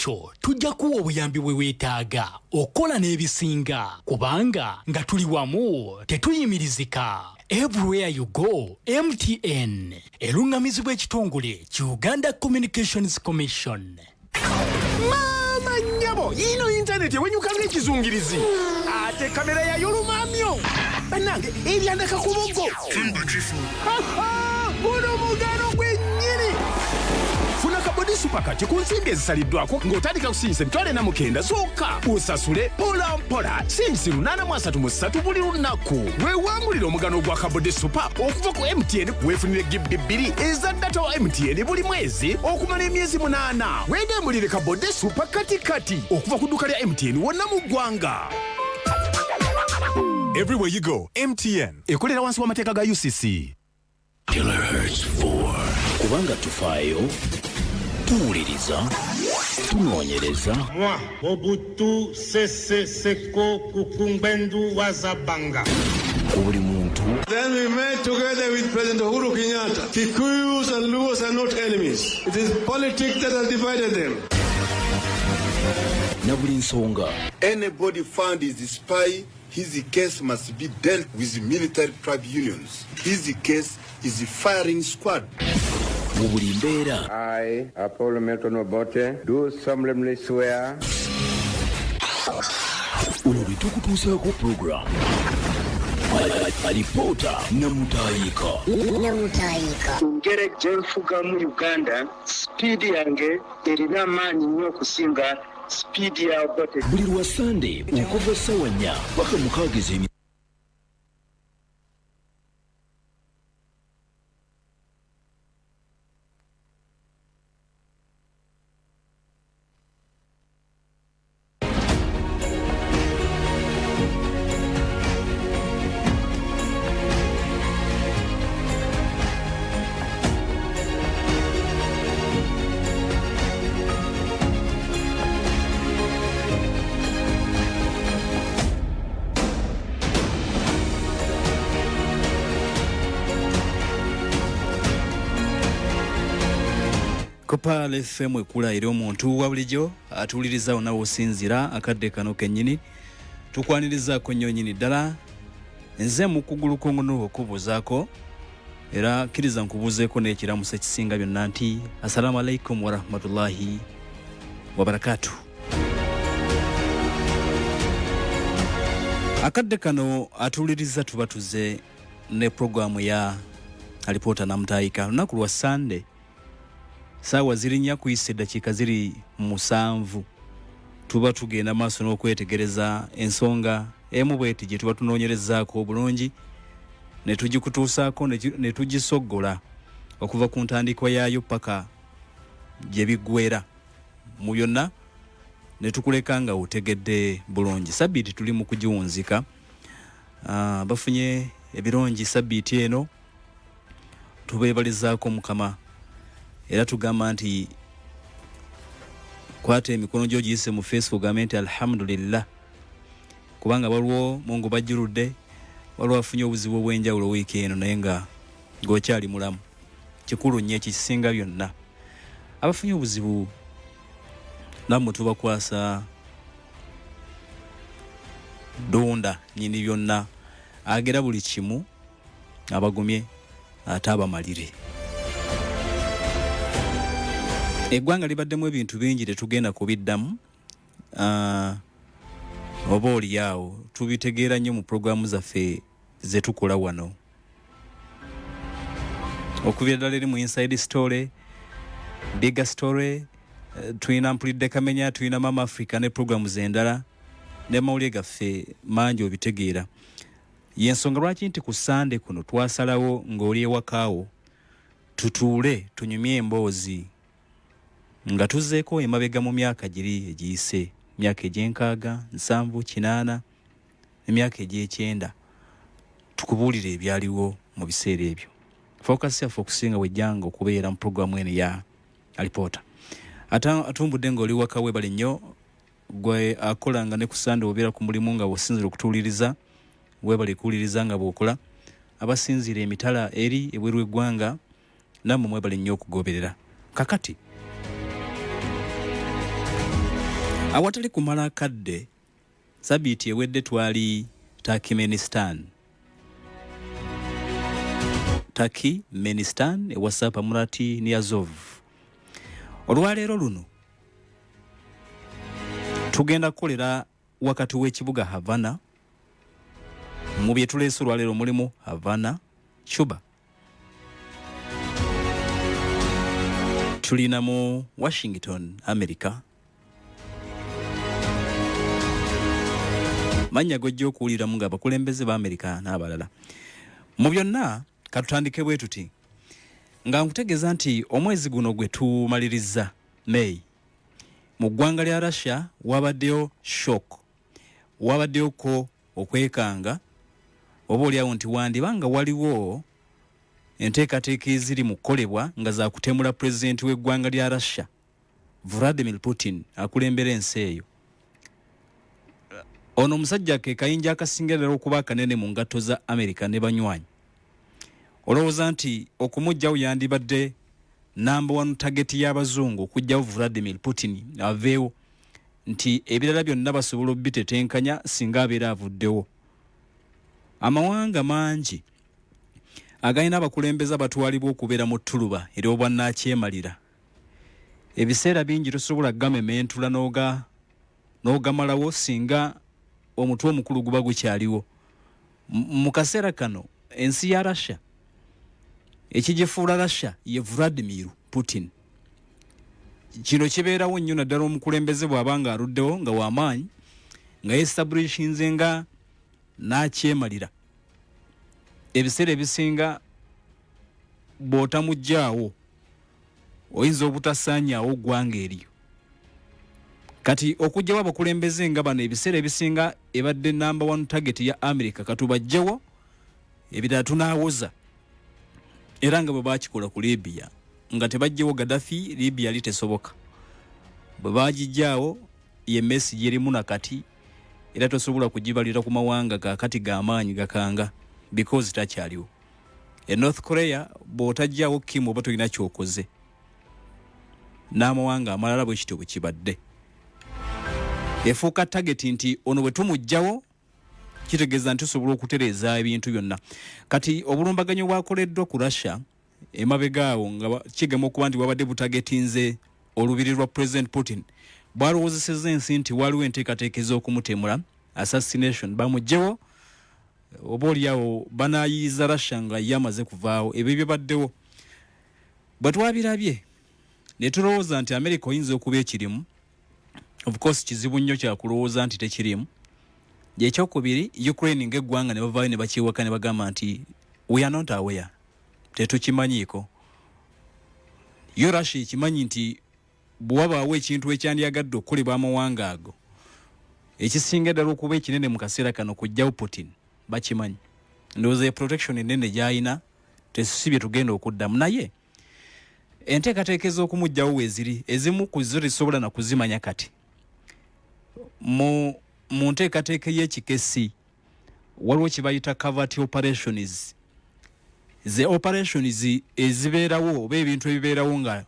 ekyo tujja kuwa obuyambi bwe weetaaga okola n'ebisinga kubanga nga tuli wamu tetuyimirizika. Everywhere you go, MTN. Erungamizibwa ekitongole ki Uganda Communications Commission. Mama nyabo, ino internet ewenyuka ng'ekizungirizi. Ate kamera yayo lumamyo. Bannange ebyandaka ku buggo. Buno mugano gwennyini. Funa kabodi supakati ku nsimbi ezisaliddwako ng'otandika kusinza emitwalo 49 zokka. Osasule mpola mpola sinsi 833 buli lunaku. Weewangulire omugano gwa kabodi supa okuva ku MTN weefunire GB 2 eza data wa MTN buli mwezi okumala emyezi 8. Weegambulire kabodi supa kati okuva ku dduuka lya MTN wonna mu ggwanga. Everywhere you go, MTN. Ekolera wansi w'amateeka ga UCC. Kilohertz 4 kubanga tufaayo tuwuliriza tunoonyereza. Moi Mobutu Sese Seko Kukumbendu Wazabanga. Buli muntu. Then we met together with President Uhuru Kenyatta. Kikuyus and Luos are not enemies. It is politics that has divided them. Na buli nsonga. Anybody found is a spy, his case must be dealt with military tribunals. His case is the firing squad. Mubuli mbeera. I, Apollo Milton Obote, do solemnly swear. Uno litukutuusaako program. Alipoota namutayika. Ngere gyenfuga mu Uganda, speed yange erina amaanyi nnyo okusinga speed ya Obote. Buli lwa Sunday okuva ssaawa 4 paka 6 Kopa FM ekula eri omuntu wa bulijjo atuuliriza onawo osinzira akadde kano kennyini tukwaniriza ko nnyo nnyini ddala nze mu kugulu kongono okubuuzaako era kkiriza nkubuuzeeko n'ekiramuso ekisinga byonna nti assalamu alaikum wa rahmatullahi wa barakatuh. Akadde kano atuuliriza tuba tuze ne programu ya Alipoota namutayika lunaku lwa Sunday saawa ziri 4 kuyisa eddakiika ziri 7 tuba tugenda maaso n'okwetegereza ensonga emu bweti gye tuba tunoonyerezaako obulungi ne tugikutuusaako ne tugisoggola okuva ku ntandikwa yaayo paka gye biggweera mu byonna ne tukuleka nga otegedde bulungi. Sabbiiti tuli mu kugiwunzika, bafunye ebirungi sabbiiti eno tubeebalizaako Mukama era tugamba nti kwata emikono gyo giyise mu Facebook gamente alhamdulillah kubanga waliwo Mungu bajjuludde waliwo afunye obuzibu obw'enjawulo wiiki eno naye nga ng'okyali mulamu. Kikulu nnyo ekisinga byonna. Abafunye obuzibu nammwe tubakwasa donda nyini byonna agera buli kimu abagumye ate abamalire. Eggwanga libaddemu ebintu bingi tetugenda kubiddamu oba olyawo tubitegeera nnyo mu programu zaffe ze tukola wano okubira ddala eri mu inside story, bigger story, tulina mpulidde kamenya, tulina Mama Africa ne programu z'endala ne mawulire gaffe mangi obitegeera. Yensonga lwaki nti ku Sunday kuno twasalawo ng'oli ewakaawo tutuule tunyumye emboozi nga tuzzeeko emabega mu myaka giri egiyise, myaka egy'enkaaga, 7, 8, emyaka egy'ekyenda, tukubuulire ebyaliwo mu biseera ebyo. Focus yaffe okusinga wejjanga okubeera mu programu eno ya Alipoota. Atumbudde ng'oli waka weebale nnyo gwe akolanga ne ku Sunday obeera ku mulimu nga bw'osinzira okutuuliriza weebale kuwuliriza nga bw'okola. Abasinzira emitala eri ebweru eggwanga nammwe mwebale nnyo okugoberera. Kakati awatali kumala kadde sabiti ewedde twali Turkmenistan ewasa Pamurati Niyazov. Olwaleero luno tugenda kukolera wakati w'ekibuga Havana. Mu bye tuleese olwaleero mulimu Havana, Cuba. Tulina mu Washington, America. Manya gojja okuwuliramu ng'abakulembeze ba America n'abalala. Mu byonna katutandike bwe tuti nga nkutegeeza nti omwezi guno gwe tumaliriza May, mu ggwanga lya Russia wabaddeyo shock, wabaddeyo ko okwekanga oba oliawo nti wandibanga waliwo enteekateeka eziri mu kukolebwa nga za kutemula pulezidenti w'eggwanga lya Russia Vladimir Putin akulembera ensi eyo. Ono omusajja ke kayinja akasingira okuba kanene mu ngatto za America ne banywanyi. Olowooza nti okumujjawo yandibadde number 1 target y'abazungu okujjawo Vladimir Putin aveewo nti ebirala byonna basobola obitetenkanya singa abeera avuddewo. Amawanga mangi agayina abakulembeze abatwalibwa okubeera mu ttuluba era obwannakyemalira. Ebiseera bingi tosobola gamementula n'ogamalawo singa omutwe omukulu guba gukyaliwo. Mu kaseera kano ensi ya Russia ekigifuula Russia ye Vladimir Putin. Kino kibeerawo nnyo naddala omukulembeze bw'abanga aluddewo nga w'amaanyi nga yeestablishinze nga n'akyemalira. Ebiseera ebisinga bw'otamuggyaawo oyinza obutasaanyaawo ggwanga eryo. Kati okugjawo abakulembeze nga bano ebiseera ebisinga ebadde number 1 target ya America katubajjewo ebirala tunaawoza. Era nga bwe baakikola ku Libya nga tebajjewo Gaddafi, Libya yali tesoboka. Bwe baagijjaawo ye Messi yerimu nakati era tosobola kugibalira ku mawanga kakati g'amaanyi gakanga because takyaliwo. North Korea bw'otajjaawo Kim oba tolina kyokoze. N'amawanga amalala bwe kityo bwe kibadde. Efuuka target nti ono bwe tumugjawo kitegeeza nti tusobola okutereeza ebintu byonna. Kati obulumbaganyo bwakoleddwa ku Russia emabegaawo nga kigema okuba nti wabadde butagetinze olubiri lwa President Putin bwalowoozesezza ensi nti waliwo enteekateeka ez'okumutemula assassination. Bamugjewo oba oliawo banaayiiza Russia nga ye amaze kuvaawo. Ebyo byabaddewo bwe twabirabye ne tulowooza nti America oyinza okuba ekirimu. Of course kizibu nnyo kyakulowooza nti tekirimu. Ekyokubiri Ukraine ng'eggwanga ne bavaayo ne bakiwaka ne bagamba nti we are not aware, tetukimanyiiko. Yo Russia ekimanyi nti bw'wabaawo ekintu ekyandiyagadde okukolebwa amawanga ago ekisinga ddala okuba ekinene mu kaseera kano kujjawo Putin bakimanyi. Ndowooza protection ennene gy'alina tesibye tugenda okuddamu naye enteekateeka ez'okumugjawo weeziri ezimu ku zo tezisobola na kuzimanya kati. Mu nteekateeka y'ekikesi waliwo kye bayita covert operations. Ze operations ezibeerawo oba ebintu ebibeerawo nga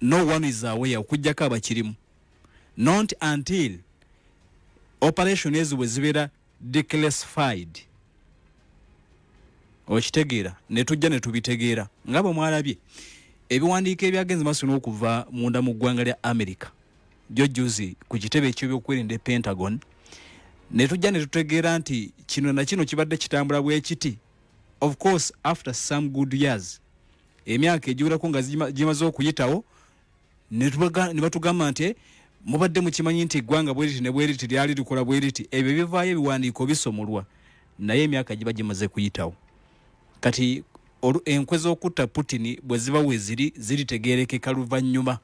no one is aware okujjako abakirimu. Not until operation ezo bwe zibeera declassified. Okitegeera ne tujja ne tubitegeera nga bwe mwalabye ebiwandiiko ebyagenze maaso n'okuva munda mu ggwanga lya America jjojuzi ku kitebe eky'ebyokwerinda Pentagon ne tujja ne tutegeera nti kino na kino kibadde kitambula bwe kiti. Of course after some good years emyaka egiwerako nga gimaze okuyitawo ne batugamba nti mubadde mukimanyi nti eggwanga bwe riti ne bwe riti lyali likola bwe riti. Ebyo bivaayo ebiwandiiko bisomolwa naye emyaka giba gimaze kuyitawo. Kati enkwe z'okutta Putin bwe ziba weeziri ziritegeerekeka luvannyuma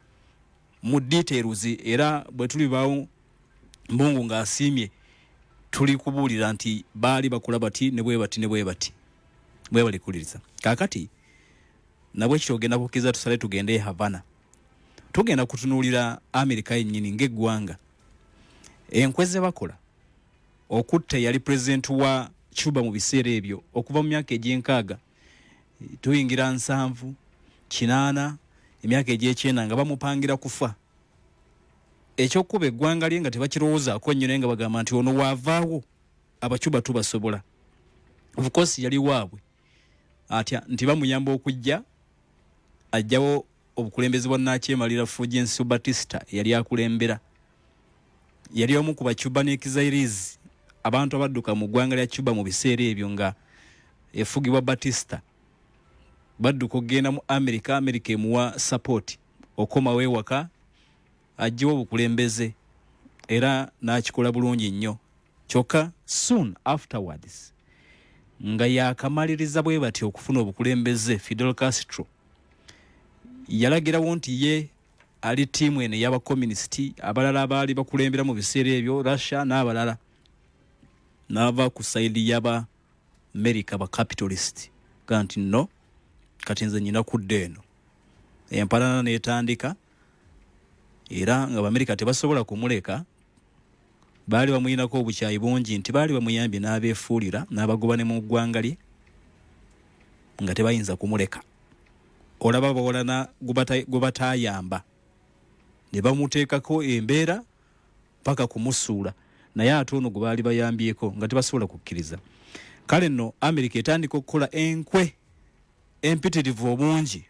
mu details era bwe tulibaawo mbungu ng'asiimye tuli kubuulira nti baali bakola bati ne bwe bati ne bwe bati bwe balikuliriza. Kaakati nabwe kitogenda kukkiriza tusale tugende Havana. Tugenda kutunuulira America yennyini ng'eggwanga. Enkwe ze bakola okutta yali president wa Cuba mu biseera ebyo okuva mu myaka egy'enkaaga tuyingira 7, 8 emyaka egy'ekyenda nga bamupangira kufa. ekyokuba eggwanga lye nga tebakirowoozaako nnyo naye nga bagamba nti ono waavaawo abacuba tubasobola. Of course yali waabwe atya nti bamuyamba okujja ajjawo obukulembeze bwa Nakyemalira Fulgencio Batista yali akulembera. Yali omu ku bacuba ne Kizairis abantu abadduka mu ggwanga lya Cuba mu biseera ebyo nga efugibwa Batista. Badduka okugenda mu America emuwa support okomawo ewaka ajjiwa obukulembeze era n'akikola bulungi nnyo. Kyokka soon afterwards nga yakamaliriza bwe bati okufuna obukulembeze Fidel Castro yalagirawo nti ye ali tiimu eno y'abakomunisiti abalala abaali bakulembera mu biseera ebyo Russia n'abalala n'ava ku sayidi y'aba America ba capitalist kanti no kati nze nyina kudde eno empalana n'etandika era nga America tebasobola kumuleka baali bamuyinako obukyayi bungi nti baali bamuyambye n'abeefuulira n'abagoba ne mu ggwanga lye nga tebayinza kumuleka. Olaba bawolana gubataayamba ne bamuteekako embeera paka kumusuula naye ate ono gwe baali bayambyeko nga tebasobola kukkiriza. Kale nno America etandika okukola enkwe empitirivu obungi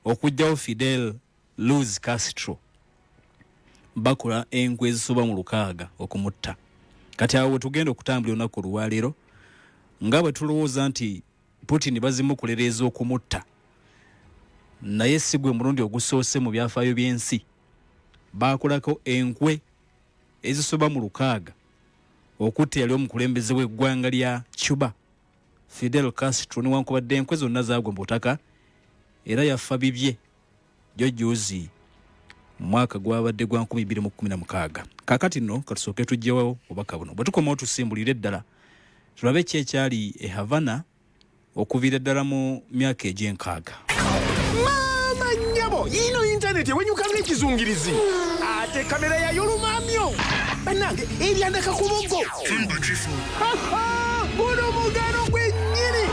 okujjawo Fidel Castro. Bakola enkwe ezisoba mu 600 okumutta. Kati awo tugenda okutambula olunaku olwaleero nga bwe tulowooza nti Putin bazimukolereza okumutta naye si gwe mulundi ogusoose mu byafaayo by'ensi. Baakolako enkwe ezisoba mu 600 okutta yali omukulembeze w'eggwanga lya Cuba Fidel Castro newankubadde enkwe zonna zaagwa mu butaka era yafa bibye jjojuzi mwaka gwabadde gwa 2016. Kakati nno katusooke tujjewo obubaka buno bwe tukomawo tusimbulire ddala tulabe ki ekyali e Havana okuviira ddala mu myaka egy'enkaaga. Mama nyabo ino internet ewenyuka ng'ekizungirizi ate kamera yayo lumamyo bannange eryandaka ku buggo guno mugano gwennyini.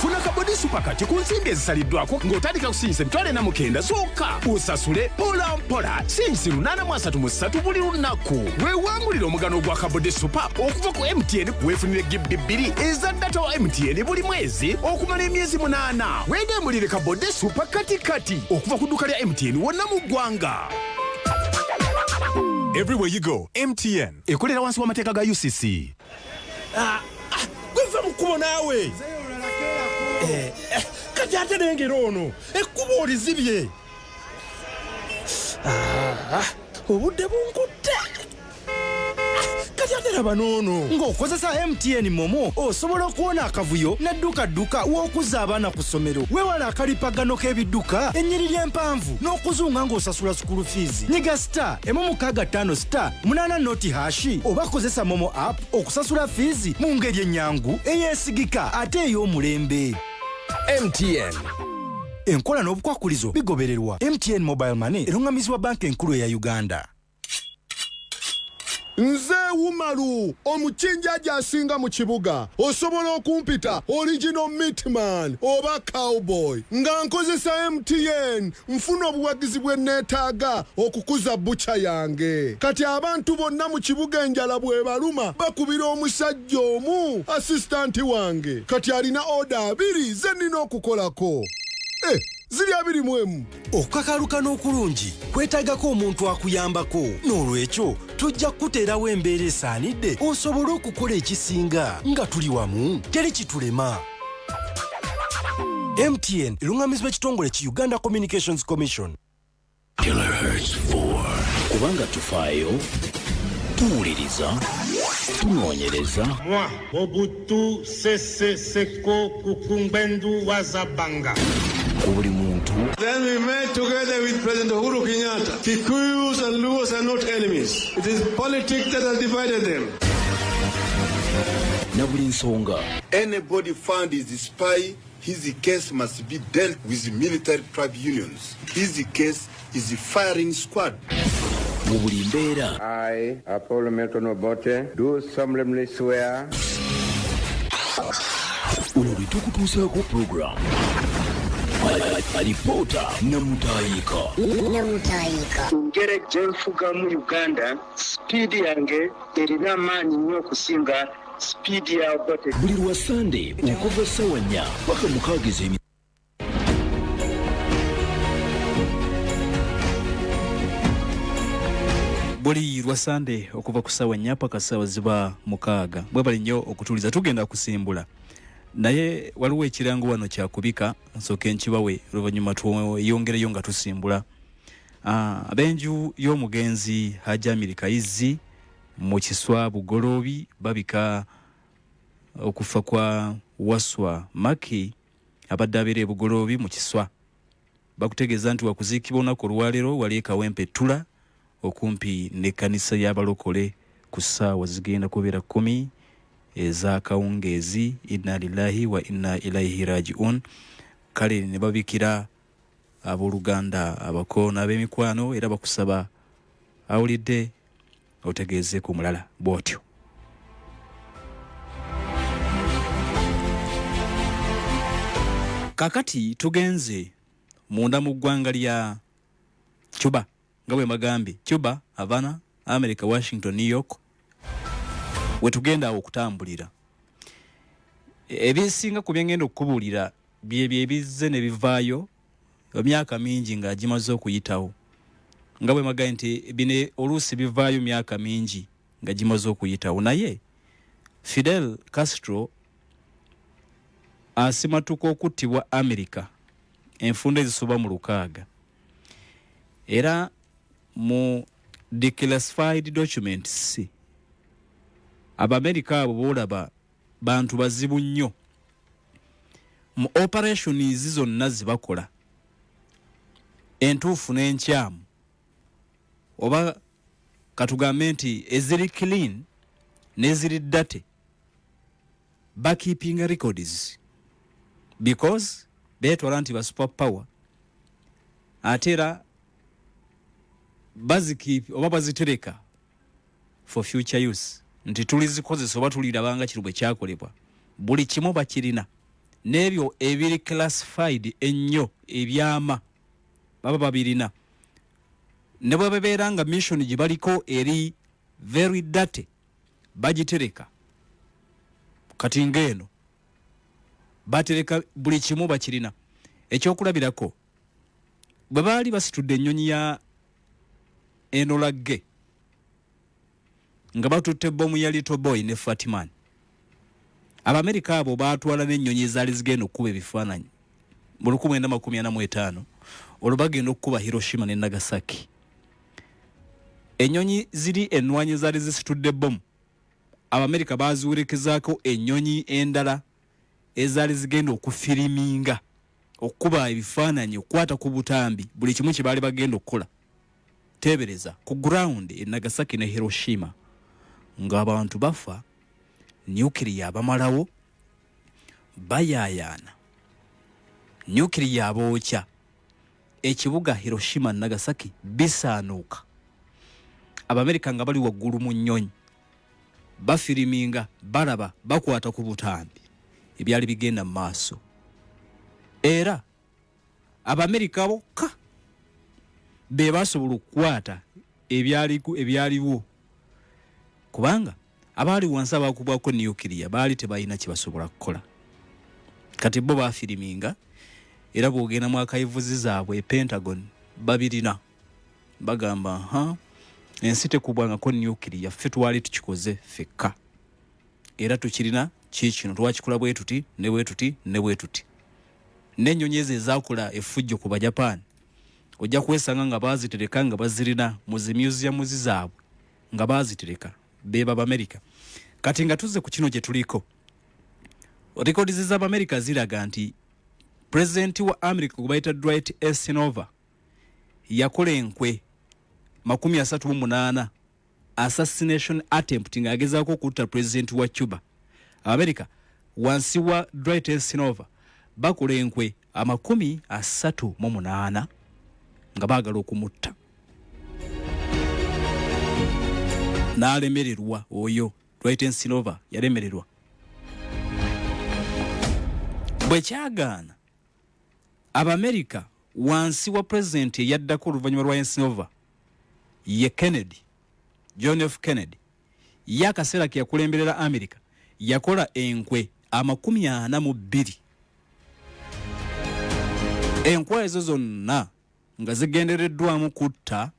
Funa kabodi supakati ku nsimbi ezisaliddwako ng'otandika kusinza $49 zokka osasule mpola mpola sinzi $833 buli lunaku. Weewangulira omugano gwa kabodi supa okuva ku MTN weefunire gig 2 eza data wa MTN buli mwezi okumala emyezi 8. Weegemulire kabodi supa kati okuva ku dduuka lya MTN wonna mu ggwanga. Everywhere you go, MTN ekolera wansi w'amateeka ga UCC. Gwe mukubo naawe kati ate nengero ono ekkubo olizibye. Obudde bunkutte kati ate laba noono ng'okozesa MTN Momo osobola okuwona akavuyo n'edduka w'okuzza abaana ku ssomero weewala akalipagano k'ebidduka ennyiriri empanvu n'okuzunga ng'osasula school fees. Nyiga *655*8 noti hashi oba kozesa Momo app okusasula fees mu ngeri ennyangu eyeesigika ate ey'omulembe. MTN enkola n'obukwakulizo bigobererwa. MTN Mobile Money erungamizibwa banka enkulu eya Uganda. Nze Wumalu omukinjaja asinga mu kibuga osobola okumpita original meatman oba cowboy nga nkozesa MTN nfuna obuwagizi bwe neetaaga okukuza bucha yange. Kati abantu bonna mu kibuga enjala bwe baluma bakubira omusajja omu asistanti wange kati alina oda 2 ze nnina okukolako. Ziri 21. Okukakaluka n'okulungi kwetaagako omuntu akuyambako n'olwekyo tujja kuteerawo embeera esaanidde osobole okukola ekisinga nga tuli wamu teri kitulema. MTN erungamizibwa ekitongole ki Uganda Communications Commission. Kilohertz 4 kubanga tufaayo tuwuliriza tunoonyereza. Moi Mobutu Sese Seko Kukumbwendu Wazabanga. Then we met together with President Uhuru Kenyatta. Kikuyus and Luos are not enemies. It is politics that has divided them. Anybody found is a spy, his case must be dealt with military tribunals. His case is a firing squad. I, Apollo Milton Obote, do solemnly swear. Alipota namutayika. Ngere jenfuga mu Uganda speed yange erina amaanyi nnyo okusinga speed ya bote. Buli lwa Sunday okuva ssaawa 4 paka mukaaga. Buli lwa Sunday okuva ku ssaawa 4 paka ssaawa ziba 6 bwe bali nnyo okutuliza tugenda kusimbula naye waliwo ekirango wano kyakubika nsooke nkibawe oluvannyuma tweyongereyo nga tusimbula. Abenju y'omugenzi Hajji Amiri Kayizi mu Kiswa Bugoloobi babika okufa kwa Waswa Maki abadde abeera e Bugoloobi mu Kiswa. Bakutegeeza nti wakuziikibwa olunaku olwaleero wali e Kawempe Ttula okumpi n'ekkanisa y'abalokole ku ssaawa zigenda kubeera 10 eza kawungeezi. Inna lillahi wa inna ilaihi rajiun. Kale ne babikira abooluganda abako n'ab'emikwano era bakusaba awulidde otegeeze ku mulala bw'otyo. Kakati tugenze munda mu ggwanga lya Cuba nga bwe magambye Cuba, Havana, America, Washington, New York we tugenda okutambulira. Ebisinga ku byengenda okubuulira bye bizze ne bivaayo emyaka mingi nga gimaze okuyitawo. Nga bwe magambye nti bine oluusi bivaayo myaka mingi nga gimaze okuyitawo naye Fidel Castro asimatuka okuttibwa America enfunda ezisoba mu 6 era mu declassified documents Abamerika abo boolaba bantu bazibu nnyo mu operations zonna zibakola entuufu n'enkyamu oba katugambe nti eziri clean n'eziri date bakeeping records because beetwala nti ba super power ate era bazikeep oba bazitereka for future use nti tulizikozesa oba tulirabanga kiri bwe kyakolebwa buli kimu bakirina n'ebyo ebiri classified ennyo ebyama baba babirina ne bwe babeera nga mission gye baliko eri very date bagitereka kati ng'eno batereka buli kimu bakirina. Ekyokulabirako bwe baali basitudde ennyonyi ya Enola Gay nga batutte bomu ya Little Boy ne Fatiman, Abamerika abo baatwala n'ennyonyi ezaali zigenda okukuba ebifaananyi mu 1945 olwo bagenda okukuba Hiroshima ne Nagasaki. Ennyonyi ziri ennwanyi ezaali zisitudde bomu Abamerika baaziwerekezaako ennyonyi endala ezaali zigenda okufiriminga okukuba ebifaananyi okukwata ku butambi buli kimu kye baali bagenda okukola. Teebereza ku ground e Nagasaki ne Hiroshima ng'abantu bafa, nyukiriya abamalawo, bayaayaana, nyukiriya abookya, ekibuga Hiroshima Nagasaki bisaanuuka. Abamerika nga bali waggulu mu nnyonyi bafiriminga, balaba, bakwata ku butambi ebyali bigenda mu maaso. Era Abamerika bokka be basobola okukwata ebyaliwo kubanga abaali wansi abakubwako nukiriya baali tebalina kye basobola kukola. Kati bo bafiriminga era bw'ogenda mu akayivuzi zaabwe e Pentagon babirina bagamba ensi tekubwangako nukiriya, ffe twali tukikoze fekka era tukirina kiikino twakikola bwe tuti ne bwe tuti ne bwe tuti. N'ennyonyi ezo ezaakola effujjo ku Bajapani ojja kwesanga nga baazitereka nga bazirina mu zi museum zaabwe nga baazitereka beba Amerika. Kati nga tuzze ku kino gye tuliko, records z'Amerika ziraga nti president wa America gwe bayita Dwight Eisenhower yakola enkwe 38 assassination attempt ng'agezaako okutta president wa Cuba. America wansi wa Dwight Eisenhower bakola enkwe 38 nga baagala okumutta. N'alemererwa oyo Dwight Eisenhower yalemererwa. Bwe kyagaana Abamerika wansi wa president yaddako oluvannyuma lwa Eisenhower ye Kennedy, John F. Kennedy, yakaseera ke yakulemberera America yakola enkwe 42. Enkwe ezo zonna nga zigendereddwamu kutta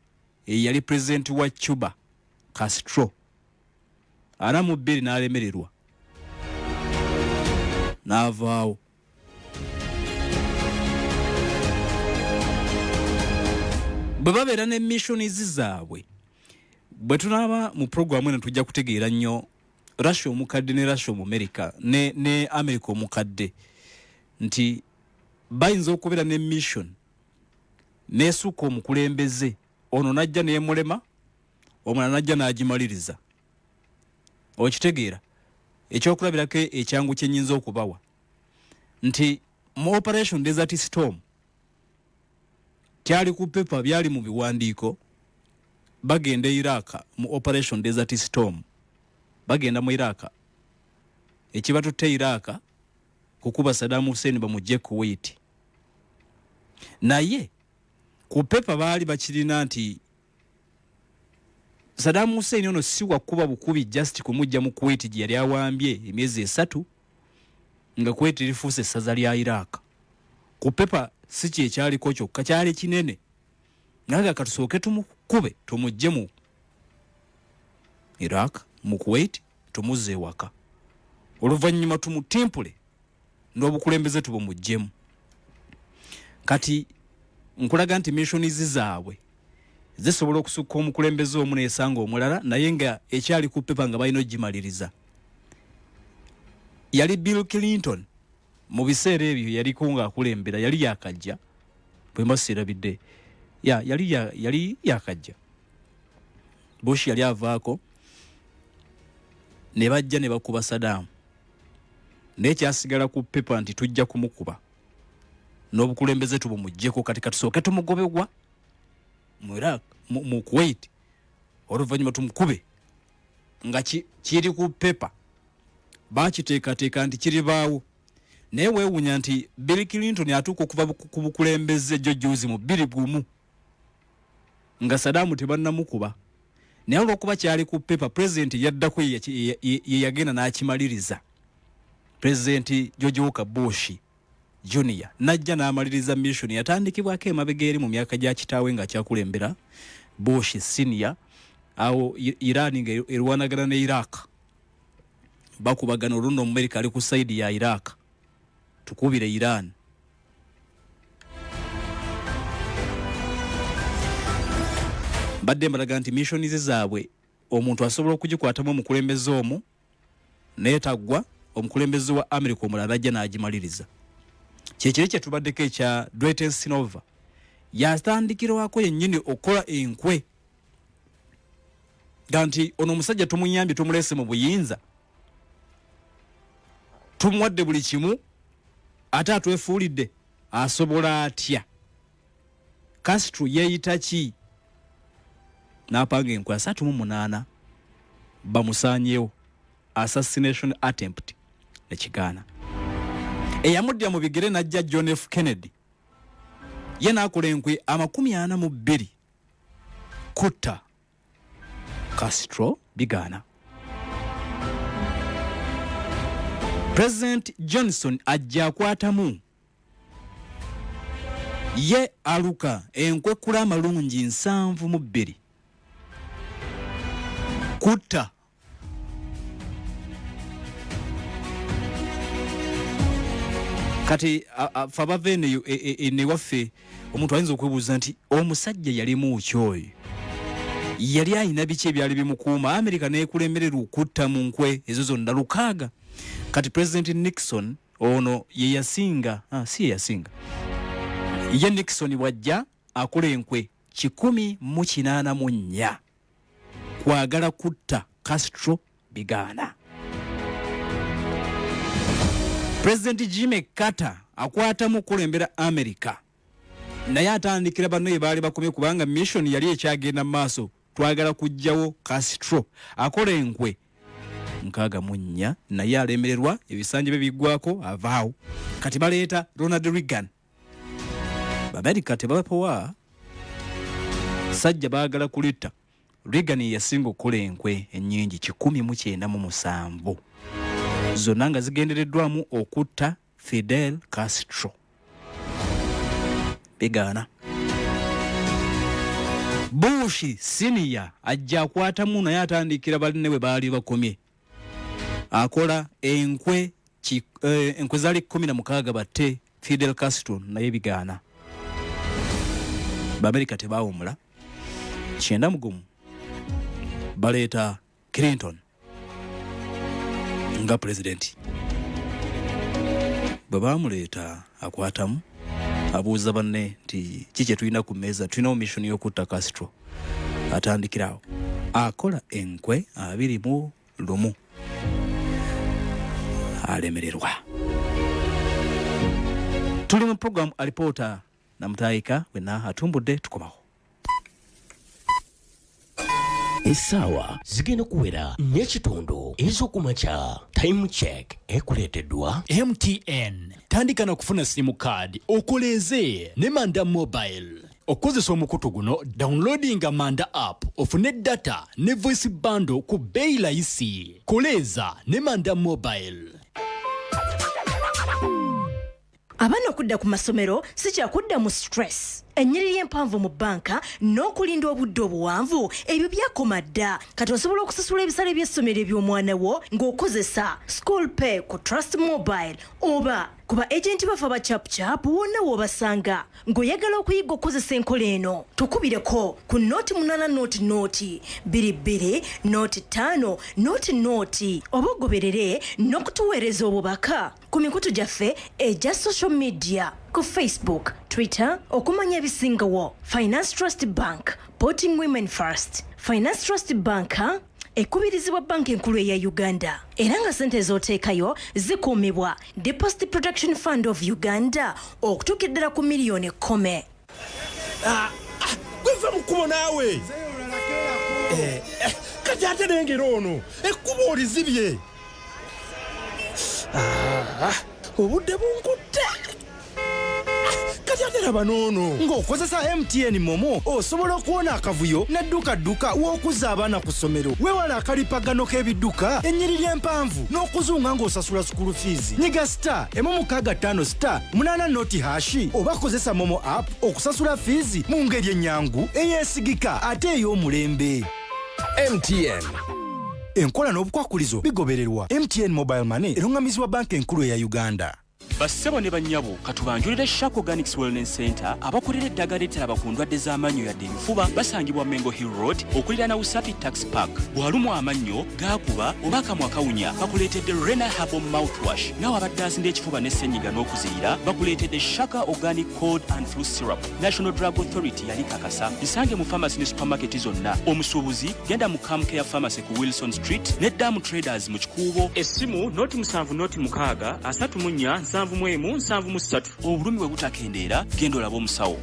eyali president wa Cuba Castro. 42 n'alemererwa n'avaawo. Bwe babeera ne missions zaabwe, bwe tunaaba mu programu eno tujja kutegeera nnyo Russia omukadde ne Russia America ne America omukadde nti bayinza okubeera ne mission n'esukka omukulembeze, ono najja n'emulema, omulala najja n'agimaliriza. Okitegeera ekyokulabirako ekyangu kye nnyinza okubawa nti mu Operation Desert Storm kyali ku pepa byali mu biwandiiko, bagenda Iraq mu Operation Desert Storm, bagenda mu Iraq ekibatutte Iraq kukuba Saddam Hussein bamujje Kuwait. Naye ku pepa baali bakirina nti Saddam Hussein ono si wakuba bukubi just kumujja mu Kuwait gye yali awambye emyezi 3 nga Kuwait lifuuse essaza lya Iraq. Ku pepa si kye kyaliko kyokka, kyali kinene. Naga katusooke tumukube tumujje mu Iraq, mu Kuwait tumuzze waka. Oluvannyuma tumutimpule n'obukulembeze tubumujjemu. Kati nkulaga nti missions zaabwe zisobola okusukka omukulembeze omu n'esanga omulala, naye nga ekyali ku pepa nga balina ogimaliriza. Yali Bill Clinton mu biseera ebyo yaliko nga akulembera, yali yakajja bwe mbasirabidde. Yali yakajja. Bush yali avaako ne bajja ne bakuba Saddam. Naye kyasigala ku pepa nti tujja kumukuba n'obukulembeze tubumujjeko, kati katusooke tumugobebwa mu Iraq, mu Kuwait, oluvannyuma tumukube nga kiri ku pepa. Bakiteekateeka nti kiribaawo. Naye weewuunya nti Bill Clinton atuuka okuva ku bukulembeze jjo juuzi mu 2001 nga Saddam tebannamukuba. Naye olw'okuba kyali ku pepa, president yaddako ye yagenda n'akimaliriza. President George Walker Bush Junior najja n'amaliriza mission yatandikibwako emabega eri mu myaka gya kitaawe nga akyakulembera Bush Senior. Awo Iran nga erwanagana ne Iraq, bakubagana oluno America ali ku side ya Iraq, tukubire Iran. Badde mbalaga nti missions zaabwe omuntu asobola okugikwatamu omukulembeze omu neetaggwa, omukulembeze wa America omulala ajja n'agimaliriza. Kyekiri kye tubaddeko ekya Dwight Eisenhower yatandikirwako yennyini okola enkwe. Ganti ono omusajja tumunyambye tumulese mu buyinza, tumuwadde buli kimu, ate atwefuulidde asobola atya? Castro yeeyita ki? N'apanga enkwe 38 bamusaanyewo, assassination attempt ekigaana. Eyamudya mu bigere najja John F. Kennedy, ye n'akola enkwe 42 kutta Castro bigaana. President Johnson ajja akwatamu, ye aluka enkwe kula amalungi 72 kutta. Kati fabave ne waffe omuntu ayinza okwebuuza nti omusajja yali muukyoyo, yali ayina biki ebyali bimukuuma? America n'ekulemerera okutta mu nkwe ezo zonna 6. Kati President Nixon ono ye yasinga, si ye yasinga, ye Nixon wajja akola enkwe 184 kwagala kutta Castro bigaana. President Jimmy Carter akwatamu okulembera America, naye atandikira banno baali bakomye kubanga mission yali ekyagenda maaso, twagala kujjawo Castro. Akola enkwe 64 naye alemererwa, ebisanje bye biggwako avaawo. Kati baleeta Ronald Reagan America tebapowa sajja baagala kulita Reagan yasinga okukola enkwe ennyingi 197 zonna nga zigendereddwamu okutta Fidel Castro. Bigaana Bush senior ajja akwatamu naye atandikira baline bwe baali bakomye akola enkwe zali 16 batte Fidel Castro naye bigaana. B'Amerika tebaawumula 9 baleeta Clinton nga president. Bwe baamuleeta akwatamu abuuza banne nti kiki tulina ku mmeeza, tulina mission y'okutta Castro. Atandikirawo akola enkwe 21 alemererwa. Tuli mu program ALIPOOTA na Mutaika wena atumbudde tukomawo. Essaawa zigenda kuwera n'ekitundu ez'okumakya. Time check ekuleeteddwa MTN. Tandika na kufuna simu card okoleze ne Manda Mobile. Okozesa omukutu guno downloadinga Manda app ofune data ne voice bundle ku bei layisi. Koleza ne Manda Mobile. Abana okudda ku masomero si kyakudda mu stress. Ennyiriri empanvu mu banka n'okulinda obudde obuwanvu ebyo byakoma dda. Kati osobola okusasula ebisale by'essomero by'omwana wo ng'okozesa school pay ku Trust Mobile oba kuba agenti bafa ba chap wonna w'obasanga. Ng'oyagala okuyiga okozesa enkola eno tukubireko ku noti 8 noti 22 noti 5 noti oba ogoberere n'okutuweereza obubaka ku mikutu gyaffe egya social media ku Facebook, Twitter, okumanya ebisingawo. Finance Trust Bank, putting women first. Finance Trust Bank ekubirizibwa banki enkulu eya Uganda. Era nga sente z'oteekayo zikuumibwa Deposit Protection Fund of Uganda okutuukira ddala ku miliyoni 10. Gwe mukubo naawe. Kati ate nengero ono ekkubo olizibye. Obudde bunkutte. Kati ate laba noono ng'okozesa MTN Momo osobola okuwona akavuyo n'edduka w'okuza abaana ku ssomero. Weewala akalipagano k'ebidduka ennyiriri empanvu n'okuzunga ng'osasula school fees. Nyiga *155*8 noti hashi oba kozesa Momo app okusasula fees mu ngeri ennyangu eyeesigika ate ey'omulembe. MTN. Enkola n'obukwakulizo bigobererwa. MTN Mobile Money erungamizibwa banki enkulu eya Uganda. Bassebo ne bannyabo katubanjulire Shako Organics Wellness Center abakolera eddagala ettiraba ku ndwadde z'amannyo yadde ebifuba basangibwa Mengo Hill Road okuliraana Usapi Tax Park. Bw'alumwa amannyo gaakuba oba akamwa kawunya bakuleetedde Rena Herbal Mouthwash. Nawe abadde azinda ekifuba n'essenyiga n'okuziyira bakuleetedde Shaka Organic Cold and Flu Syrup. National Drug Authority yali kakasa. Bisange mu pharmacy ne supermarket zonna. Omusuubuzi genda mu Camcare Pharmacy ku Wilson Street ne Damu Traders mu Kikuubo. Essimu noti 7 noti 6 34 7 obulumi bwe butakendeera genda olaba omusawo.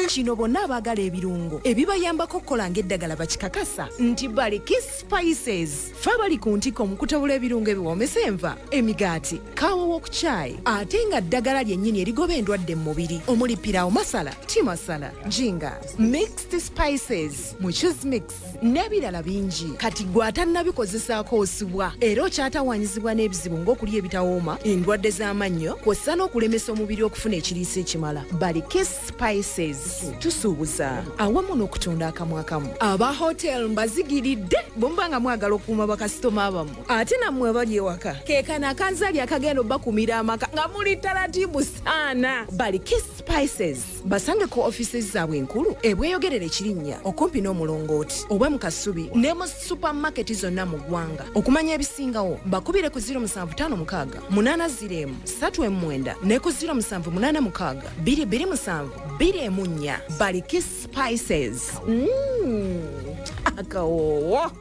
Kino bonna abaagala ebirungo ebibayambako okukola ng'eddagala bakikakasa nti Balikis Spices fe bali ku ntikko omukutabula ebirungo ebiwoomesa enva, emigaati, kaawa w'okucaayi ate nga ddagala lyennyini erigoba endwadde mu mubiri omuli piraawo masala, tea masala, jinga, mixed spices, muchoose mix n'ebirala bingi. Kati gwe atannabikozesaako osubwa era okyatawanyizibwa n'ebizibu ng'okulya ebitawooma, endwadde z'amannyo kw'ossa n'okulemesa omubiri okufuna ekiriisa ekimala. Balikis Spices tusuubuza awamu n'okutunda akamu akamu. Aba hotel mbazigiridde bw'omuba nga mwagala okuuma bakasitoma abamu ate nammwe abali ewaka keekano akanzaali akagenda obbakumira amaka nga muli talatibu saana. Balikis Spices basange ku offices zaabwe enkulu ebweyogerere Kirinnya okumpi n'omulongooti oba mu Kasubi ne mu supermarket zonna mu ggwanga. Okumanya ebisingawo bakubire ku 0756 803 39 ne ku 0786 227 2 Balikis Spices. Akawowo.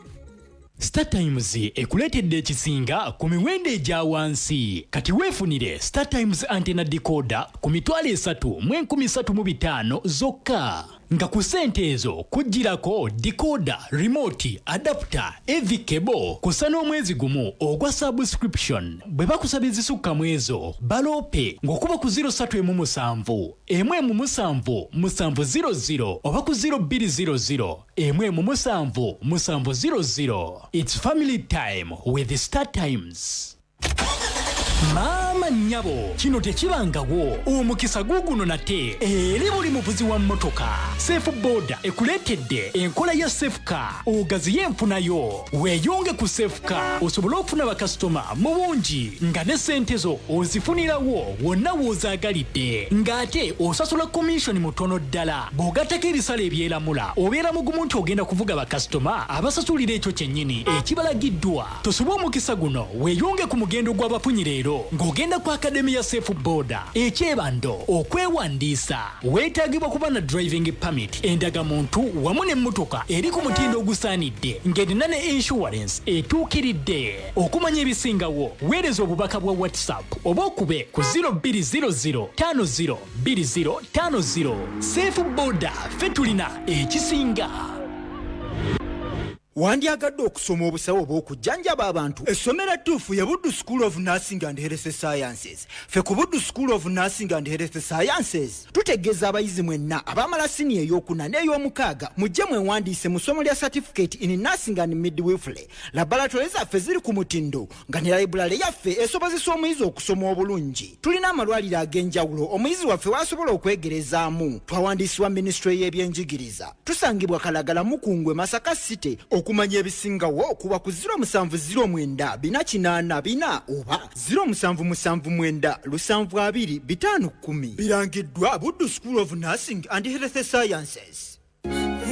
Star Times ekuleetedde ekisinga ku miwendo egya wansi. Kati weefunire Star Times antenna decoder ku $3,135 zokka. nga ku ssente ezo kujjirako decoder, remote, adapter, AV cable kusa n'omwezi gumu ogwa subscription. Bwe bakusaba ezisukkamu ezo baloope ng'okuba ku 0317 117 700 oba ku 0200 117 700. It's family time with the Star Times. Mama nyabo kino tekibangawo omukisa guguno nate eri buli muvuzi wa mmotoka. Safe Border ekuleetedde enkola ya Safe Car ogaziye enfunayo weeyonge ku Safe Car osobole okufuna bakasitoma mu bungi nga ne ssente zo ozifunirawo wonna w'ozaagalidde ng'ate osasula commission mutono ddala bw'ogattako ebisale ebyeramula obeera mugumu nti ogenda kuvuga bakasitoma abasasulira ekyo kyennyini ekibalagiddwa. Tosobe omukisa guno weeyonge ku mugendo gw'abafunyi leero ng'ogenda ku akademi ya Safe Border ekyebando okwewandiisa weetaagibwa kuba na driving permit endagamuntu wamu n'emmotoka eri ku mutindo ogusaanidde ng'erina ne insurance etuukiridde. Okumanya ebisingawo weereza obubaka bwa WhatsApp oba okube ku 0200 502050. Safe Border ffe tulina ekisinga. Wandyagadde okusoma obusawo obw'okujjanjaba abantu. Essomero ettuufu ye Buddu School of Nursing and Health Sciences. Ffe ku Buddu School of Nursing and Health Sciences tutegeeza abayizi mwenna abaamala siniya ey'okuna n'ey'omukaaga mujje mwewandiise mu ssomo lya certificate in nursing and midwifery. Laboratory zaffe ziri ku mutindo nga ne library yaffe esobozesa omuyizi okusoma obulungi. Tulina amalwaliro ag'enjawulo omuyizi waffe w'asobola okwegerezaamu. Twawandiisibwa Ministry y'ebyenjigiriza. Tusangibwa Kalagala Mukungwe Masaka City. Okumanya ebisingawo okuba ku 0709 oba 0779 birangiddwa Buddu School of Nursing and Health Sciences.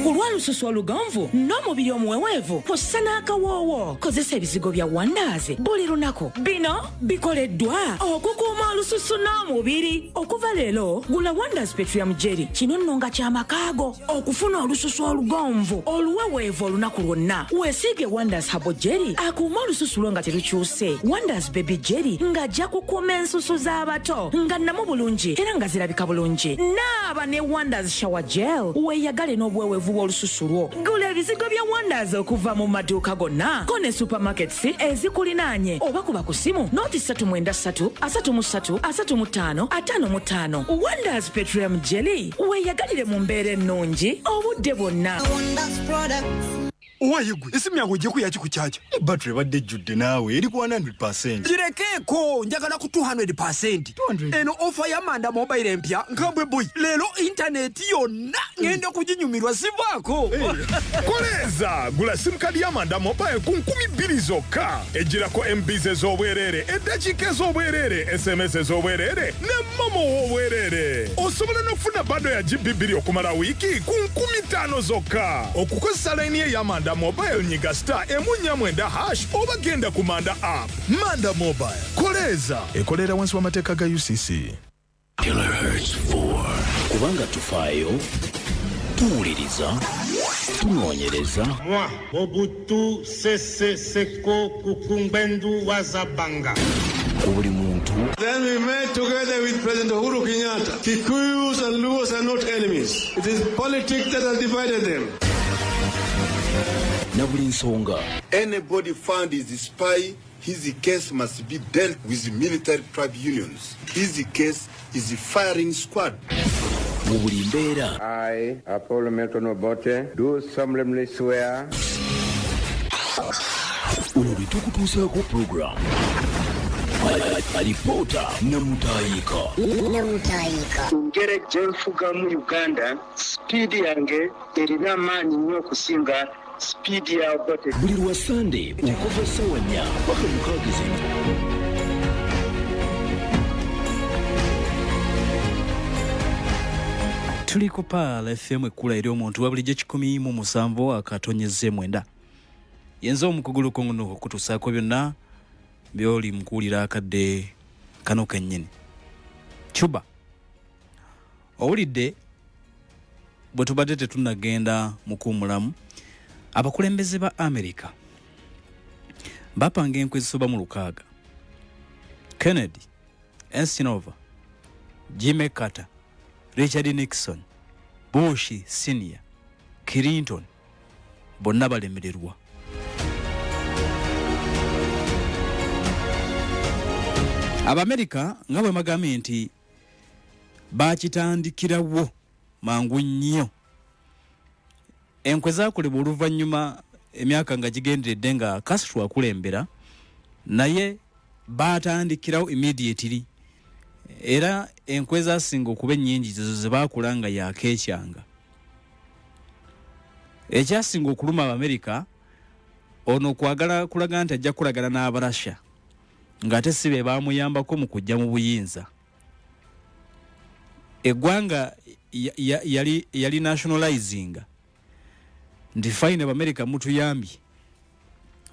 Kulwa lususu oluganvu n'omubiri omuweweevu kw'ossa n'akawoowo kozesa ebizigo bya Wonders buli lunaku. Bino bikoleddwa okukuuma olususu n'omubiri. Okuva leero gula Wonders Petroleum Jelly, kino nno nga kyamakaago okufuna olususu olugonvu oluweweevu olunaku lwonna. Weesiige Wonders Herbal Jelly akuuma olususu lwo nga terukyuse. Wonders Baby Jelly ng'ajja kukuuma ensusu z'abato nga nnamu bulungi era nga zirabika bulungi. Naaba ne Wonders Shower Gel weeyagale n'obweweevu olususu lwo. Gula ebizigo bya Wonders okuva mu maduuka gonna ko ne supermarkets ezikulinaanye oba kuba ku simu noti 393 33 35 55. Wonders Petroleum Jelly weeyagalire mu mbeera ennungi obudde bwonna. Owayigwe esimu yange ojje kuyaki ku kyaja. Battery badde jjudde naawe eri ku 100%. Girekeeko njagala ku 200%. Eno offer ya Manda Mobile empya nkabwe boy. Leero internet yonna ngenda kuginyumirwa sivaako. Koleza gula sim card ya Manda Mobile ku 2000 zokka. Ejjirako MBs ez'obwerere, eddakiika ez'obwerere, SMS ez'obwerere ne momo obwerere. Osobola n'okufuna bando ya GB 2 okumala wiiki ku 5000 zokka. Okukozesa line ye ya Manda Mobile nyiga *149# oba genda ku Manda app. Manda Mobile koleza ekolera wansi w'amateeka ga UCC. Kilohertz 4 kubanga tufaayo tuwuliriza tunoonyereza. Moi Mobutu Sese Seko Kukumbendo Wazabanga. Buli muntu. Then we met together with President Uhuru Kenyatta. Kikuyus and Luos are not enemies. It is politics that has divided them. Na buli nsonga. Anybody found is a spy, his case must be dealt with military tribunals. His case is a firing squad. Mu buli mbeera. I, Apollo Milton Obote, do solemnly swear. Uno litukutuusaako program. Alipoota namutayika. Ngere gyenfuga mu Uganda, speed yange erina amaanyi nnyo okusinga speed ya Obote. Buli lwa Sunday okuva essaawa 4 paka 6. Tuli ku Paala FM ekkula eri omuntu wa bulijjo 107 akatonyeze 9. Yenza omukugulu kongono okutusaako byonna byoli mukuulira akadde kano kennyini. Cuba owulidde bwe tubadde tetunnagenda mu kuumulamu abakulembeze ba America bapanga Enkwe zisoba mu 6. Kennedy, Eisenhower, Jimmy Carter, Richard Nixon, Bush senior, Clinton bonna balemererwa. Abamerika nga bwe bagambye nti bakitandikirawo mangu nnyo. Enkwe zaakolebwa oluvannyuma emyaka nga gigenderedde nga Castro akulembera, naye batandikirawo immediately. Era enkwe zaasinga okuba ennyingi zo ze baakula nga yakeekyanga. Ekyasinga okuluma Abamerika ono kwagala kulaga nti ajja kulagana n'Abarasha ng'ate si be baamuyambako mu kujja mu buyinza. Eggwanga yali nationalizing nti fine Abamerika mutuyambye,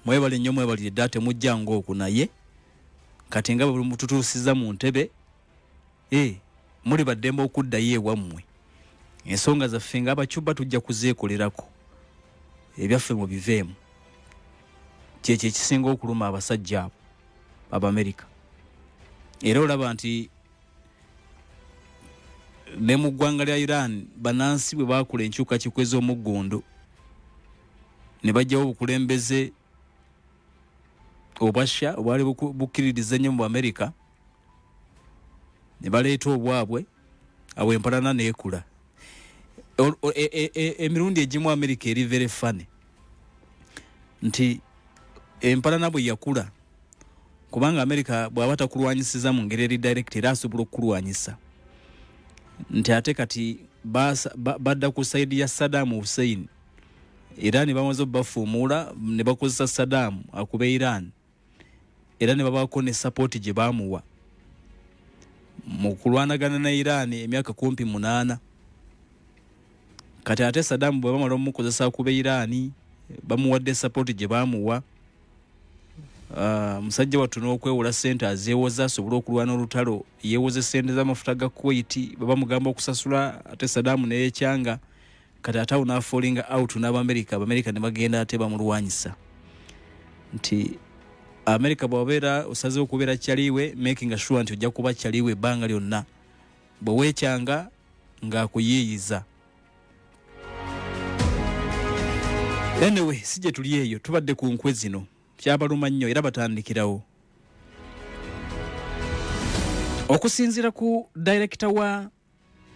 mwebale nnyo mwebalire dda temujja ng'oku, naye kati nga bwe mututuusiza mu ntebe muli baddembe okuddayo ewammwe. Ensonga zaffe nga Abacuba tujja kuzeekolerako, ebyaffe mu biveemu. Kyekyo ekisinga okuluma abasajja abo Abamerika. Era olaba nti ne mu ggwanga lya Iran banansi bwe baakula enkyukakyuka ez'omuggondo ne bajjawo obukulembeze obwasha obwali bukkiririza nnyo mu Amerika, ne baleeta obwabwe awo empalana neekula. Emirundi egimu Amerika eri very funny nti empalana bwe yakula, kubanga Amerika bw'aba takulwanyisiza mu ngeri eri direct era asobola okukulwanyisa, nti ate kati badda ku sayidi ya Saddam Hussein. Era ne bamaze bafuumuula ne bakozesa Saddam akube Iran, era ne babaako ne support gye baamuwa mu kulwanagana na Iran emyaka 18. Kati ate Saddam bwe bamala omukozesa akube Iran bamuwadde support gye baamuwa. Musajja wattu n'okwewola ssente azeewoza asobole okulwana olutalo, yeewoze ssente z'amafuta ga Kuwait babamugamba okusasula, ate Saddam neyekyanga. Kati atawo n'afallinga out n'Abamerika ne bagenda ate bamulwanyisa. Nti Amerika bw'obeera osazeewo okubeera kyaliwe, making sure nti ojja kuba kyaliwe ebbanga lyonna, bwe weekyanga ng'akuyiiyiza. Anyway, si gye tuli eyo, tubadde ku nkwe zino. Kyabaluma nnyo era batandikirawo. Okusinziira ku director wa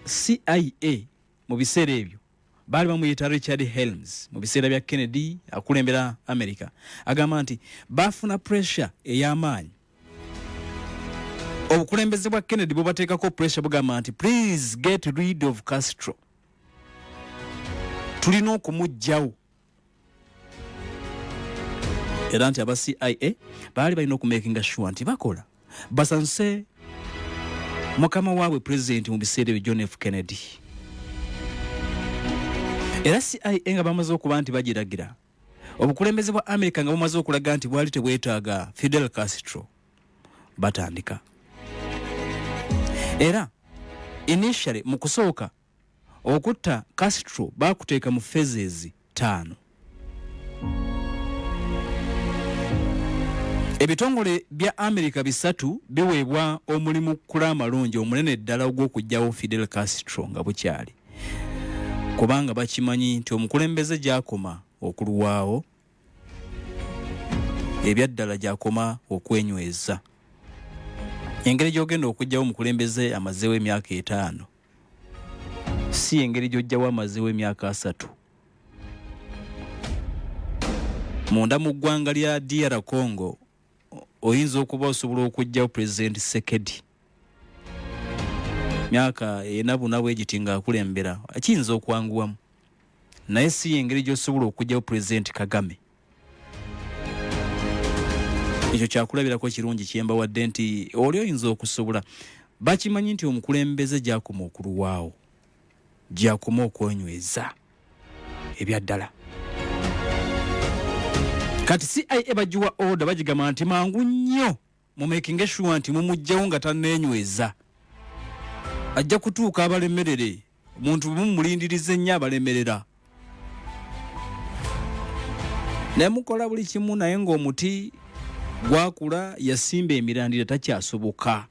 CIA mu biseera ebyo, baali bamuyita Richard Helms mu biseera bya Kennedy akulembera America, agamba nti bafuna pressure ey'amaanyi. Obukulembeze bwa Kennedy bubateekako pressure bugamba nti please get rid of Castro, tulina okumugjawo. Era nti aba CIA baali balina okumakinga sure nti bakola basanse mukama waabwe president mu biseera ebyo John F. Kennedy. Era CIA nga bamaze okuba nti bagiragira, obukulembeze bwa America nga bumaze okulaga nti bwali tebwetaaga Fidel Castro, batandika. Era initially mu kusooka okutta Castro baakuteeka mu phases 5. Ebitongole bya America bisatu biweebwa omulimu kula amalungi omunene ddala ogw'okugyawo Fidel Castro nga bukyali, kubanga bakimanyi nti omukulembeze gyakoma okulwawo ebyaddala gyakoma okwenyweza. Engeri gy'ogenda okugyawo omukulembeze amazeewo emyaka 5 si engeri gy'ojjawo amazeewo emyaka 3. Munda mu ggwanga lya DR Congo oyinza okuba osobola okugyawo President Sekedi myaka enabuna bwegiti nga akulembera, akiyinza okwanguwamu, naye si engeri gy'osobola okugyawo President Kagame. Ekyo kyakulabirako kirungi kyembawadde nti oli oyinza okusobola. Bakimanyi nti omukulembeze gyakoma okulwawo, gyakoma okwenyweza ebyaddala. Kati CIA bajiwa order bagigamba nti mangu nnyo mu making sure nti mumugjawo nga tanenyweza, ajja kutuuka abalemerere, omuntu mumulindirize nnyo abalemerera. Ne mukola buli kimu naye ng'omuti gwakula yasimba emirandira takyasoboka.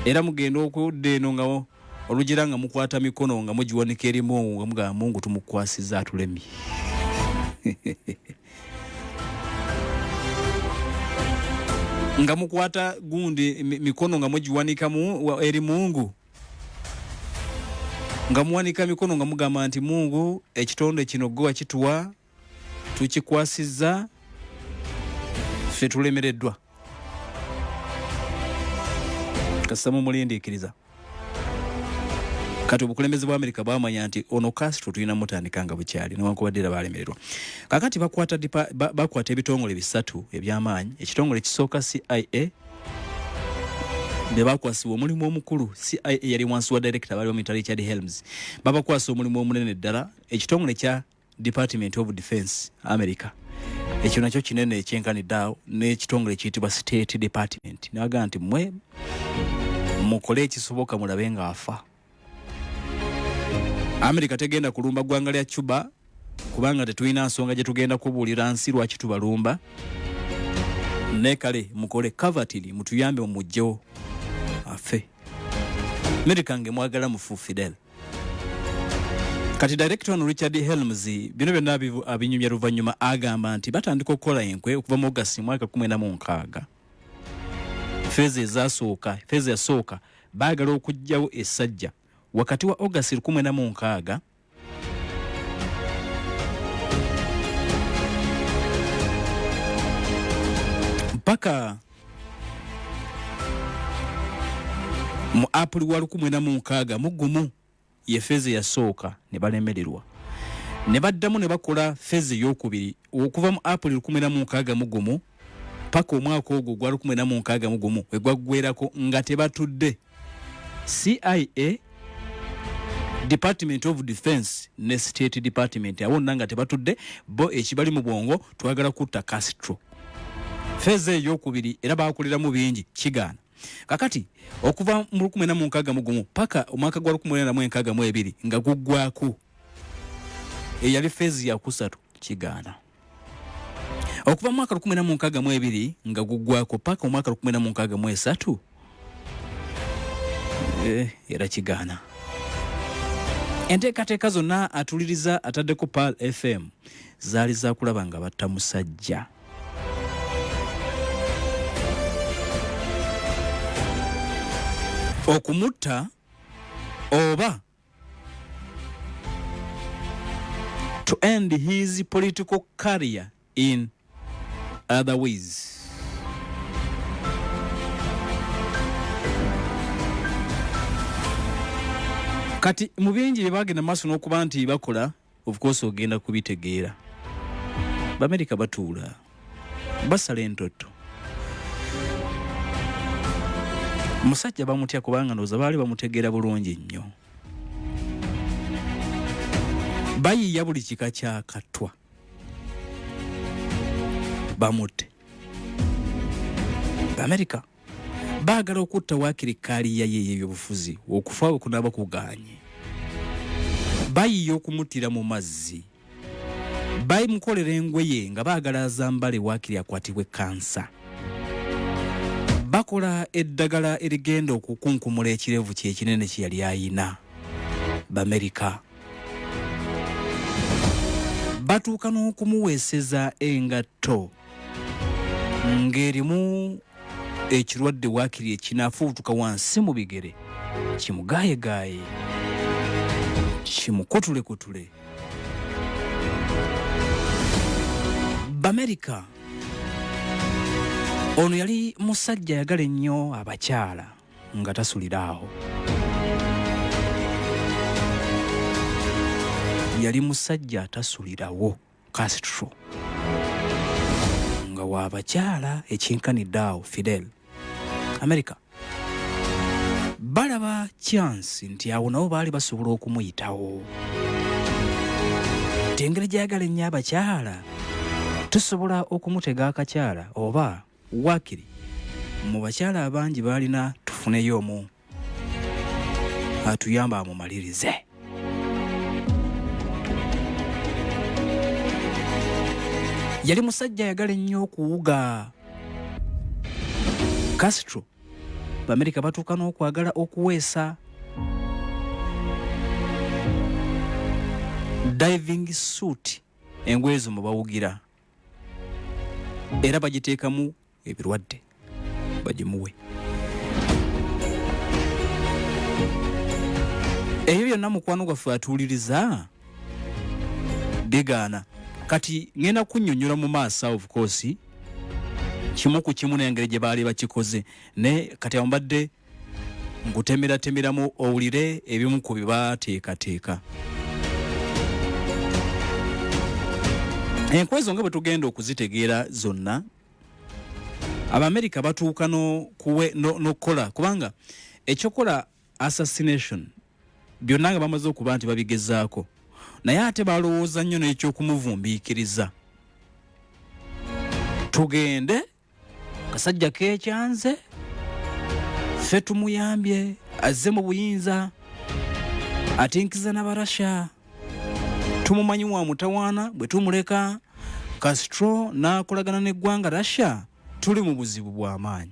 Era mugenda okudda eno nga olugira nga mukwata mikono nga mugiwanika erimu nga mugamba Mungu tumukwasiza atulemi. Nga mukwata gundi mikono nga mugiwanika eri Mungu, nga muwanika mikono nga mugamba nti Mungu ekitonde kino gwe wakituwa tukikwasiza ffe tulemereddwa. Kasita mumulindiikiriza. Kati obukulembeze bwa Amerika bamanya nti ono Castro tulina mutandika nga bukyali newankubadde era balemererwa. Kakati bakwata ebitongole bisatu eby'amaanyi. Ekitongole kisooka CIA be bakwasibwa omulimu omukulu. CIA yali wansi wa director bali wa military Richard Helms. Babakwasa omulimu omunene ddala. Ekitongole kya Department of Defense America. Ekyo nakyo kinene ekyenkaniddeawo n'ekitongole kiyitibwa State Department. Nabaga nti mmwe mukole ekisoboka mulabe nga afa. America tegenda kulumba ggwanga lya Cuba kubanga tetulina nsonga gye tugenda kubuulira nsi lwaki tubalumba. Ne kale mukole covertly mutuyambe mumugjewo afe. America nge mwagala mufu Fidel. Kati director ono Richard Helms bino byonna abinyumya luvannyuma agamba nti batandika okukola Enkwe okuva mu August mwaka 2016. Fezi yasooka baagala okujjawo essajja wakati wa August 2016 mpaka mu April wa 2016 mugumu ye fezi yasooka ne balemererwa. Ne baddamu ne bakola fezi y'okubiri okuva mu April 2016 mugumu paka omwaka ogwo gwa 2016 mugumu we gwaggwerako nga tebatudde. CIA, Department of Defense ne State Department awonna nga tebatudde bo ekibali mu bwongo twagala kutta Castro. Feze ey'okubiri era baakoleramu bingi kigaana. Kakati okuva mu 2016 mugumu paka omwaka gwa 2062 nga guggwako eyali fezi ya kusatu kigaana. Okuva mu mwaka 2062 nga guggwako paka omwaka 2063 era kigaana. Enteekateeka zonna atuliriza ataddeko Pal FM zaali za kulaba nga batta musajja. Okumutta oba to end his political career in other ways. Kati mu bingi bye bagenda maaso n'okuba nti bakola of course ogenda kubitegeera. B'Amerika batuula basala entoto. Musajja bamutya kubanga ndowooza baali bamutegeera bulungi nnyo. Bayiiya buli kika kya katwa bamutte. B'Amerika baagala okutta waakiri kaaliya ye y'ebyobufuzi okufa okunaaba kuganye. Bayiiya okumuttira mu mazzi. Bayimukolera engoye nga baagala azambale waakiri akwatibwe kansa. Bakola eddagala erigenda okukunkumula ekirevu kye kinene kye yali ayina. B'Amerika batuuka n'okumuweeseza engatto ng'erimu ekirwadde waakiri ekinaafuutuka wansi mu bigere kimugaayegaaye kimukutulekutule. B'Amerika ono yali musajja yagala ennyo abakyala nga tasuliraawo. Yali musajja atasulirawo Castro nga waabakyala ekyenkaniddeawo Fidel. America balaba chance nti awo nabo baali basobola okumuyitawo. Tengere gyagala ennyo abakyala tusobola okumutega akakyala oba waakiri mu bakyala abangi baalina tufuneyo omu atuyamba amumalirize. Yali musajja yagala ennyo okuwuga. Castro B'Amerika batuuka n'okwagala okuweesa diving suit engwezo mubawugira era bagiteekamu ebirwadde bagimuwe. Ebyo byonna mukwano gwaffe atuuliriza bigaana kati ngenda kunnyonnyola mu maaso of course kimu ku kimu n'engeri gye baali bakikoze ne kati ambadde ngutemeratemeramu owulire ebimu ku bibaateekateeka. Enkwezo nga bwe tugenda okuzitegeera zonna Abamerika batuuka n'okukola kubanga ekyokola assassination byonna nga bamaze okuba nti babigezaako naye ate balowooza nnyo n'ekyokumuvumbiikiriza. Tugende kasajja keekyanze ffe tumuyambye azze mu buyinza atinkiza n'Abarasha tumumanyi wa mutawaana bwe tumuleka Castro n'akolagana n'eggwanga Russia tuli mu buzibu bw'amaanyi.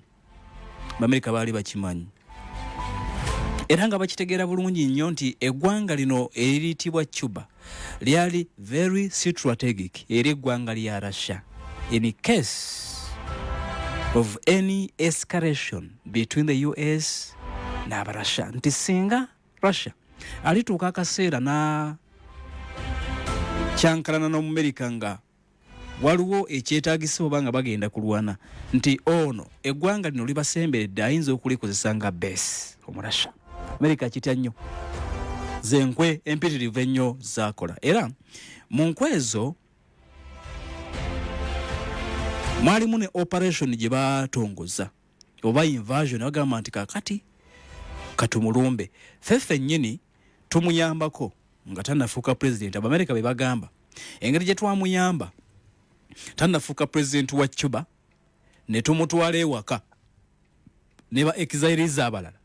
B'Amerika baali bakimanyi era nga bakitegeera bulungi nnyo nti eggwanga lino eriyitibwa Cuba lyali very strategic eri eggwanga lya Russia in case of any escalation between the US n'Abarasha nti singa Russia alituuka akaseera na kyankalana n'Omumerika nga waliwo ekyetaagisa oba nga bagenda kulwana nti ono eggwanga lino libasemberedde ayinza okulikozesa nga base Omurasha. Amerika kitya nnyo zenkwe empitirivu ennyo zakola era mu nkwezo mwalimu ne operation gye batongoza oba invasion bagamba nti kakati katumulumbe ffeffe nnyini tumuyambako nga tannafuuka president. Abamerika be bagamba engeri gye twamuyamba tannafuuka president wa Cuba ne tumutwala ewaka ne ba exiles abalala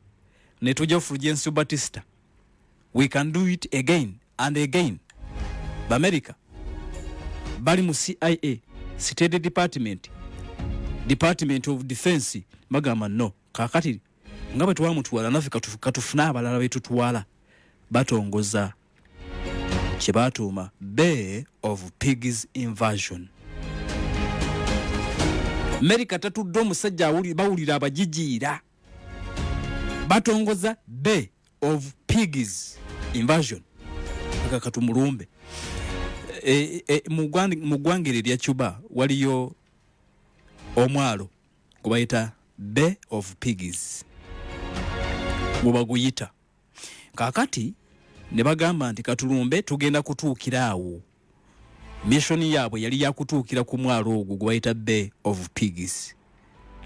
ne tujja Fulgencio Batista. We can do it again and again. B'Amerika bali mu CIA, State Department, Department of Defense bagamba no kakati nga bwe twamutwala naffe katufuna abalala betutwala batongoza kye baatuuma Bay of Pigs invasion. Amerika tatudde omusajja bawulira abajijiira batongoza Bay of Pigs invasion akatumulumbe. Mu ggwanga lya Cuba waliyo omwalo gubayita Bay of Pigs mubaguyita kakati ne bagamba nti katulumbe tugenda kutuukira awo. Mission yaabwe yali yakutuukira ku mwalo ogwo gubayita Bay of Pigs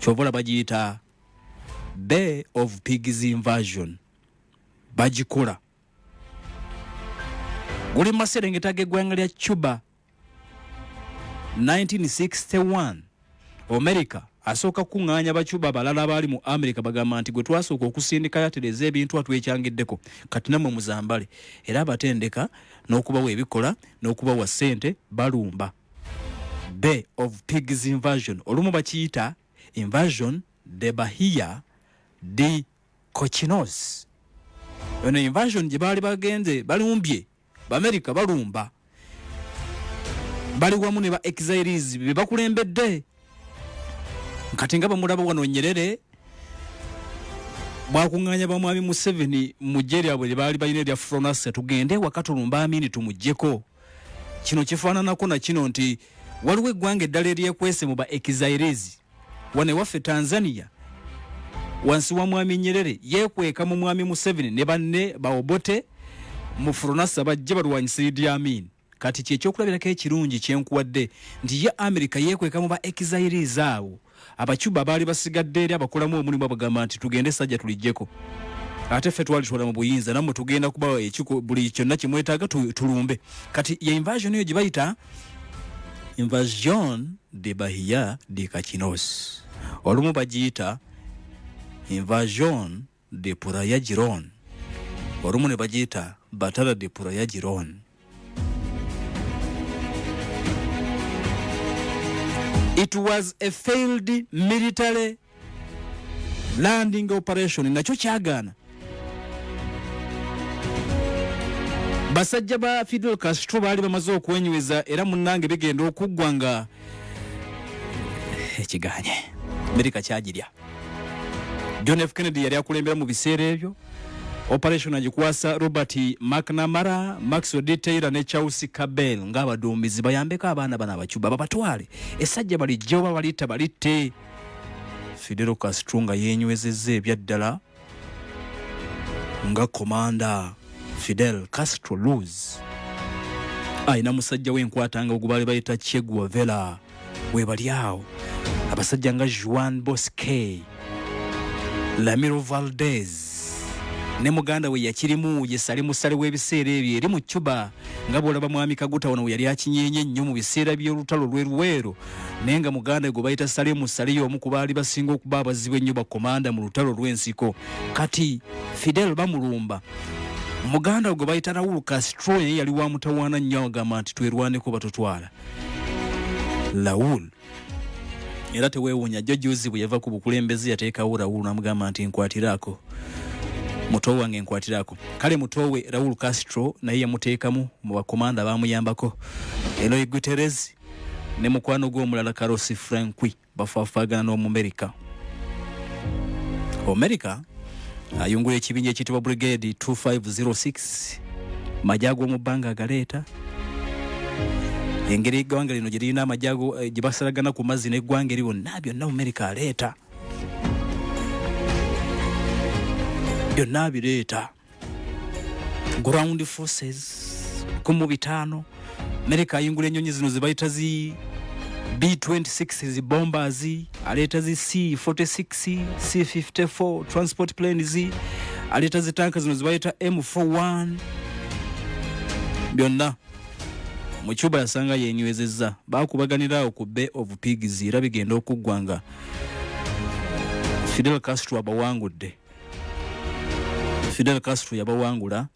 kyobola bagiyita Bay of Pigs invasion bagikola guli maserengeta g'eggwanga lya Cuba 1961. America asooka kuŋŋaanya Bacuba balala abaali mu America bagamba nti gwe twasooka okusindika yatereza ebintu atwekyangiddeko kati nammwe muzambale era abatendeka n'okubawa ebikola n'okubawa ssente balumba. Bay of Pigs invasion olumu bakiyita invasion de Bahia de Cochinos. Eno invasion gye baali bagenze balumbye B'Amerika balumba bali wamu ne ba exiles be bakulembedde kati nga bamulaba wano Nyerere bwakuŋŋaanya bamwami Museveni mu ggye lyabwe lye baali balina erya Fronase tugende wakatulumba Amini tumuggyeko. Kino kifaananako na kino nti waliwo eggwanga eddala eryekwese mu ba exiles wane waffe Tanzania wansi wa mwami Nyerere yeekweka mu mwami Museveni ne banne baobote mu Fronase bajje balwanyisa Idi Amin. Kati kyekyokulabirako ekirungi kyenkuwadde nti ye Amerika yeekweka mu ba exiles awo Abacuba baali basigadde eri abakolamu omulimu abagamba nti tugende sajja tulijjeko ate ffe twalitwala mu buyinza nammwe tugenda kubawa ekiko buli kyonna kimwetaaga tulumbe. Kati ye invasion eyo gye bayita invasion de Bahia de Cachinos olumu bagiyita invasion de Puraya Giron olumu ne bagiyita Batara de Puraya Giron. It was a failed military landing operation. Nakyo kyagaana basajja ba Fidel Castro baali bamaze okwenyweza era munnange bigenda okuggwanga ekiganye Amerika kyagirya. John F. Kennedy yali akulembera mu biseera ebyo. Operation agikwasa Robert McNamara, Maxwell D. Taylor ne Charles Cabell ng'abaduumizi bayambeko abaana bana abacuba babatwale. Essajja balijjo balita balitte. Fidel Castro nga yenywezezza ebyaddala nga komanda Fidel Castro lose. Ayina musajja w'enkwatanga ogubali bayita Che Guevara we bali awo. Abasajja nga Juan Bosque, Ramiro Valdez ne muganda we yakirimu yesali musale w'ebiseera ebyo eri mu Cuba nga bwolaba mwami Kaguta wano yali akinyenye nnyo mu biseera by'olutalo lw'eruweero naye nga muganda gwe bayita Salemu Sali omu ku baali basinga okuba abazibu ennyo bakomanda mu lutalo lw'ensiko. Kati Fidel bamulumba. Muganda gwe bayita Raul Castro yali wa mutawaana nnyo agamba nti twerwaneko batutwala. Raul era teweewuunya jjo juzi bwe yava ku bukulembeze yateekawo Raul n'amugamba nti nkwatirako muto wange nkwatirako. Kale mutowe Raul Castro naye yamuteekamu mu bakomanda baamuyambako Eloy Guterres ne mukwano gw'omulala Carlos Frankui bafaafagana n'Omumerika. Omerika ayungula ekibinja ekitibwa Brigade 2506 majago mu bbanga agaleeta. Engeri eggwanga lino gye lirina amajago gye basalagana ku mazzi n'eggwanga eriwo byonna Amerika aleeta. Byonna bireeta. Ground forces kumu bitano. Amerika ayungula ennyonyi zino ze bayita zi B-26 zi bombers, aleeta zi C-46, C-54 transport planes, aleeta zi tanka zino ze bayita M41. Byonna mu Cuba yasanga yenywezezza baakubaganira ku Bay of Pigs era bigenda okuggwanga. Fidel Castro abawangudde. Fidel Castro yabawangula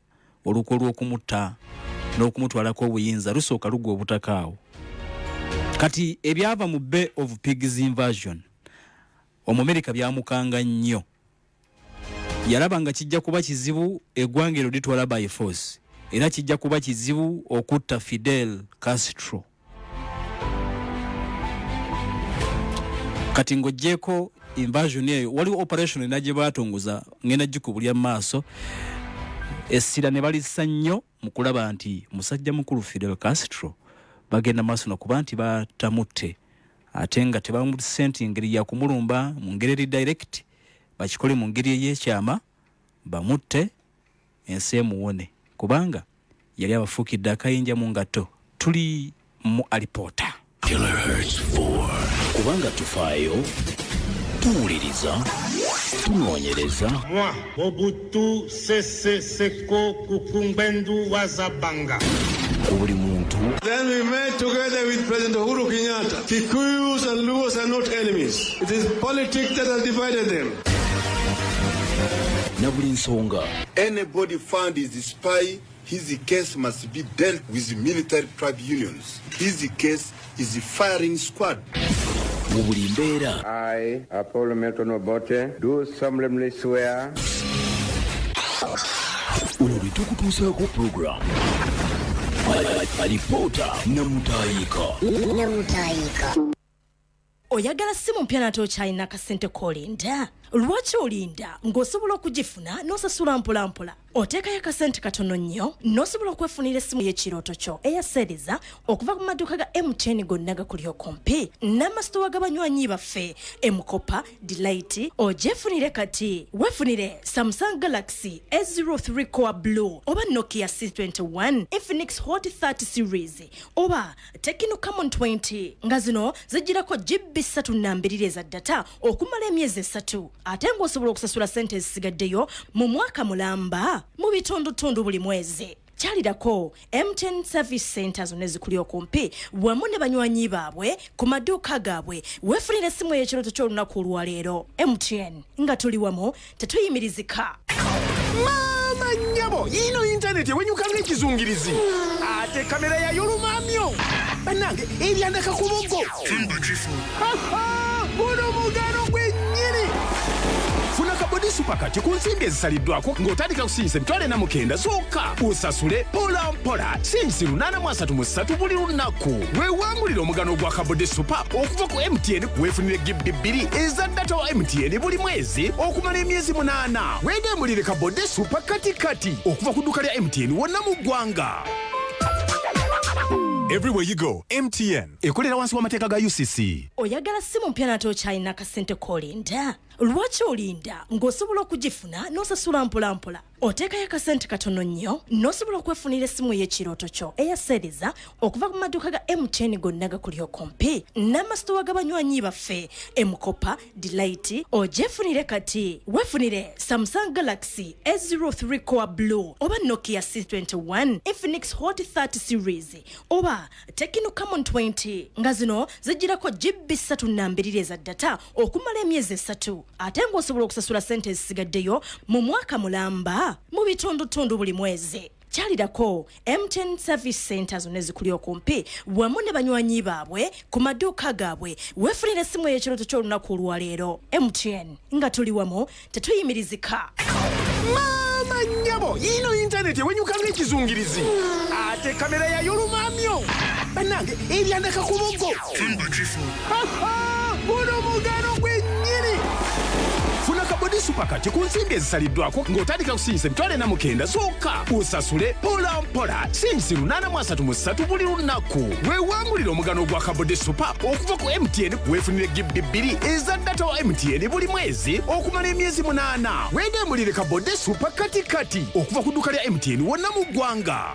olukwo lw'okumutta n'okumutwalako obuyinza lusooka lugwa obutakaawo. Kati ebyava mu Bay of Pigs invasion Omumerika byamukanga nnyo. Yalaba nga kijja kuba kizibu eggwanga eryo litwala by force. Era kijja kuba kizibu okutta Fidel Castro. Kati ng'oggyeko invasion eyo waliwo operation enagye baatongoza ngenda gikubulya mu maaso. Essira ne balissa nnyo mu kulaba nti musajja mukulu Fidel Castro bagenda maaso n'okuba nti batamutte ate nga tebamusse nti engeri ya kumulumba mu ngeri eri direct bakikole mu ngeri ey'ekyama bamutte ensi emuwone kubanga yali abafuukidde akayinja mu ngatto. Tuli mu ALIPOOTA. Kubanga tufaayo tuwuliriza tunoonyereza. Moi Mobutu Sese Seko Kukumbwendu Wazabanga. Buli muntu. Then we met together with President Uhuru Kenyatta. Kikuyus and Luos are not enemies. It is politics that has divided them. Na buli nsonga. Anybody found is a spy, his case must be dealt with military tribunals. His case is a firing squad. Buli mbeera. I, Apollo Milton Obote, do solemnly swear. Uno litukutuusaako program. ALIPOOTA namutayika. Oyagala simu mpya nate okyalina akasente k'olinda? Lwaki olinda ng'osobola okugifuna n'osasula mpolampola? Oteekayo akasente katono nnyo n'osobola okwefunira essimu y'ekirooto kyo eyaseriza okuva ku maduuka ga MTN gonna gakuli okumpi n'amasitowa g'abanywanyi baffe Emukopa, Delight ogyefunire kati. Weefunire Samsung Galaxy S03 Core Blue oba Nokia C21 Infinix Hot 30 series oba Tecno Camon 20 nga zino zijjirako GB 32 eza data okumala emyezi 3 ate ng'osobola okusasula sente ezisigaddeyo mu mwaka mulamba mu bitundutundu buli mwezi. Kyalirako MTN Service Centers nezikuli okumpi wamu ne banywanyi baabwe ku maduuka gaabwe. Weefunire essimu y'ekirooto ky'olunaku olwaleero. MTN nga tuli wamu tetuyimirizika. Mama nyabo yino internet ewenyuka ng'ekizungirizi ate kamera yayo lumamyo bannange eryandaka ku buggo buno mugano gwennyini. Funa kabodi pakati ku nsimbi ezisaliddwako ng'otandika kusinza emitwalo 49 zokka. Osasule mpola mpola sinsi 833 buli lunaku. Weewangulire omugano gwa kabodi super okuva ku MTN weefunire GB 2 eza data wa MTN buli mwezi okumala emyezi 8. Weegemulire kabodi super kati okuva ku dduuka lya MTN wonna mu ggwanga. Everywhere you go, MTN. Ekolera wansi w'amateeka ga UCC. Oyagala simu mpya nate okyalina akasente k'olinda? Lwaki olinda ng'osobola okugifuna n'osasula mpolampola? Oteekayo akasente katono nnyo n'osobola okwefunira essimu y'ekirooto kyo eyaseriza okuva ku maduuka ga MTN gonna gakuli okumpi n'amasitowa g'abanywanyi baffe Emukopa, Delight ogyefunire kati. Weefunire Samsung Galaxy S03 Core Blue oba Nokia C21 Infinix Hot 30 series oba Tecno Camon 20 nga zino zijjirako GB 32 eza data okumala emyezi 3 ate ng'osobola okusasula sente ezisigaddeyo mu mwaka mulamba mu bitundutundu buli mwezi. Kyalirako MTN Service Centers nezikuli okumpi wamu ne banywanyi baabwe ku maduuka gaabwe. Weefunire essimu y'ekirooto ky'olunaku olwaleero. MTN nga tuli wamu tetuyimirizika. Mama nyabo yino internet ewenyuka ng'ekizungirizi ate kamera yayo lumamyo bannange eryandaka ku buggo. Guno mugano gwennyini. Funa kabodi pakati ku nsimbi ezisaliddwako ng'otandika kusinza emitwalo 49 zokka. Osasule mpola mpola sinsi 833 buli lunaku. Weewangulire omugano gwa kabodi super okuva ku MTN weefunire GB 2 eza data wa MTN buli mwezi okumala emyezi 8. Weegemulire kabodi super kati okuva ku dduuka lya MTN wonna mu ggwanga.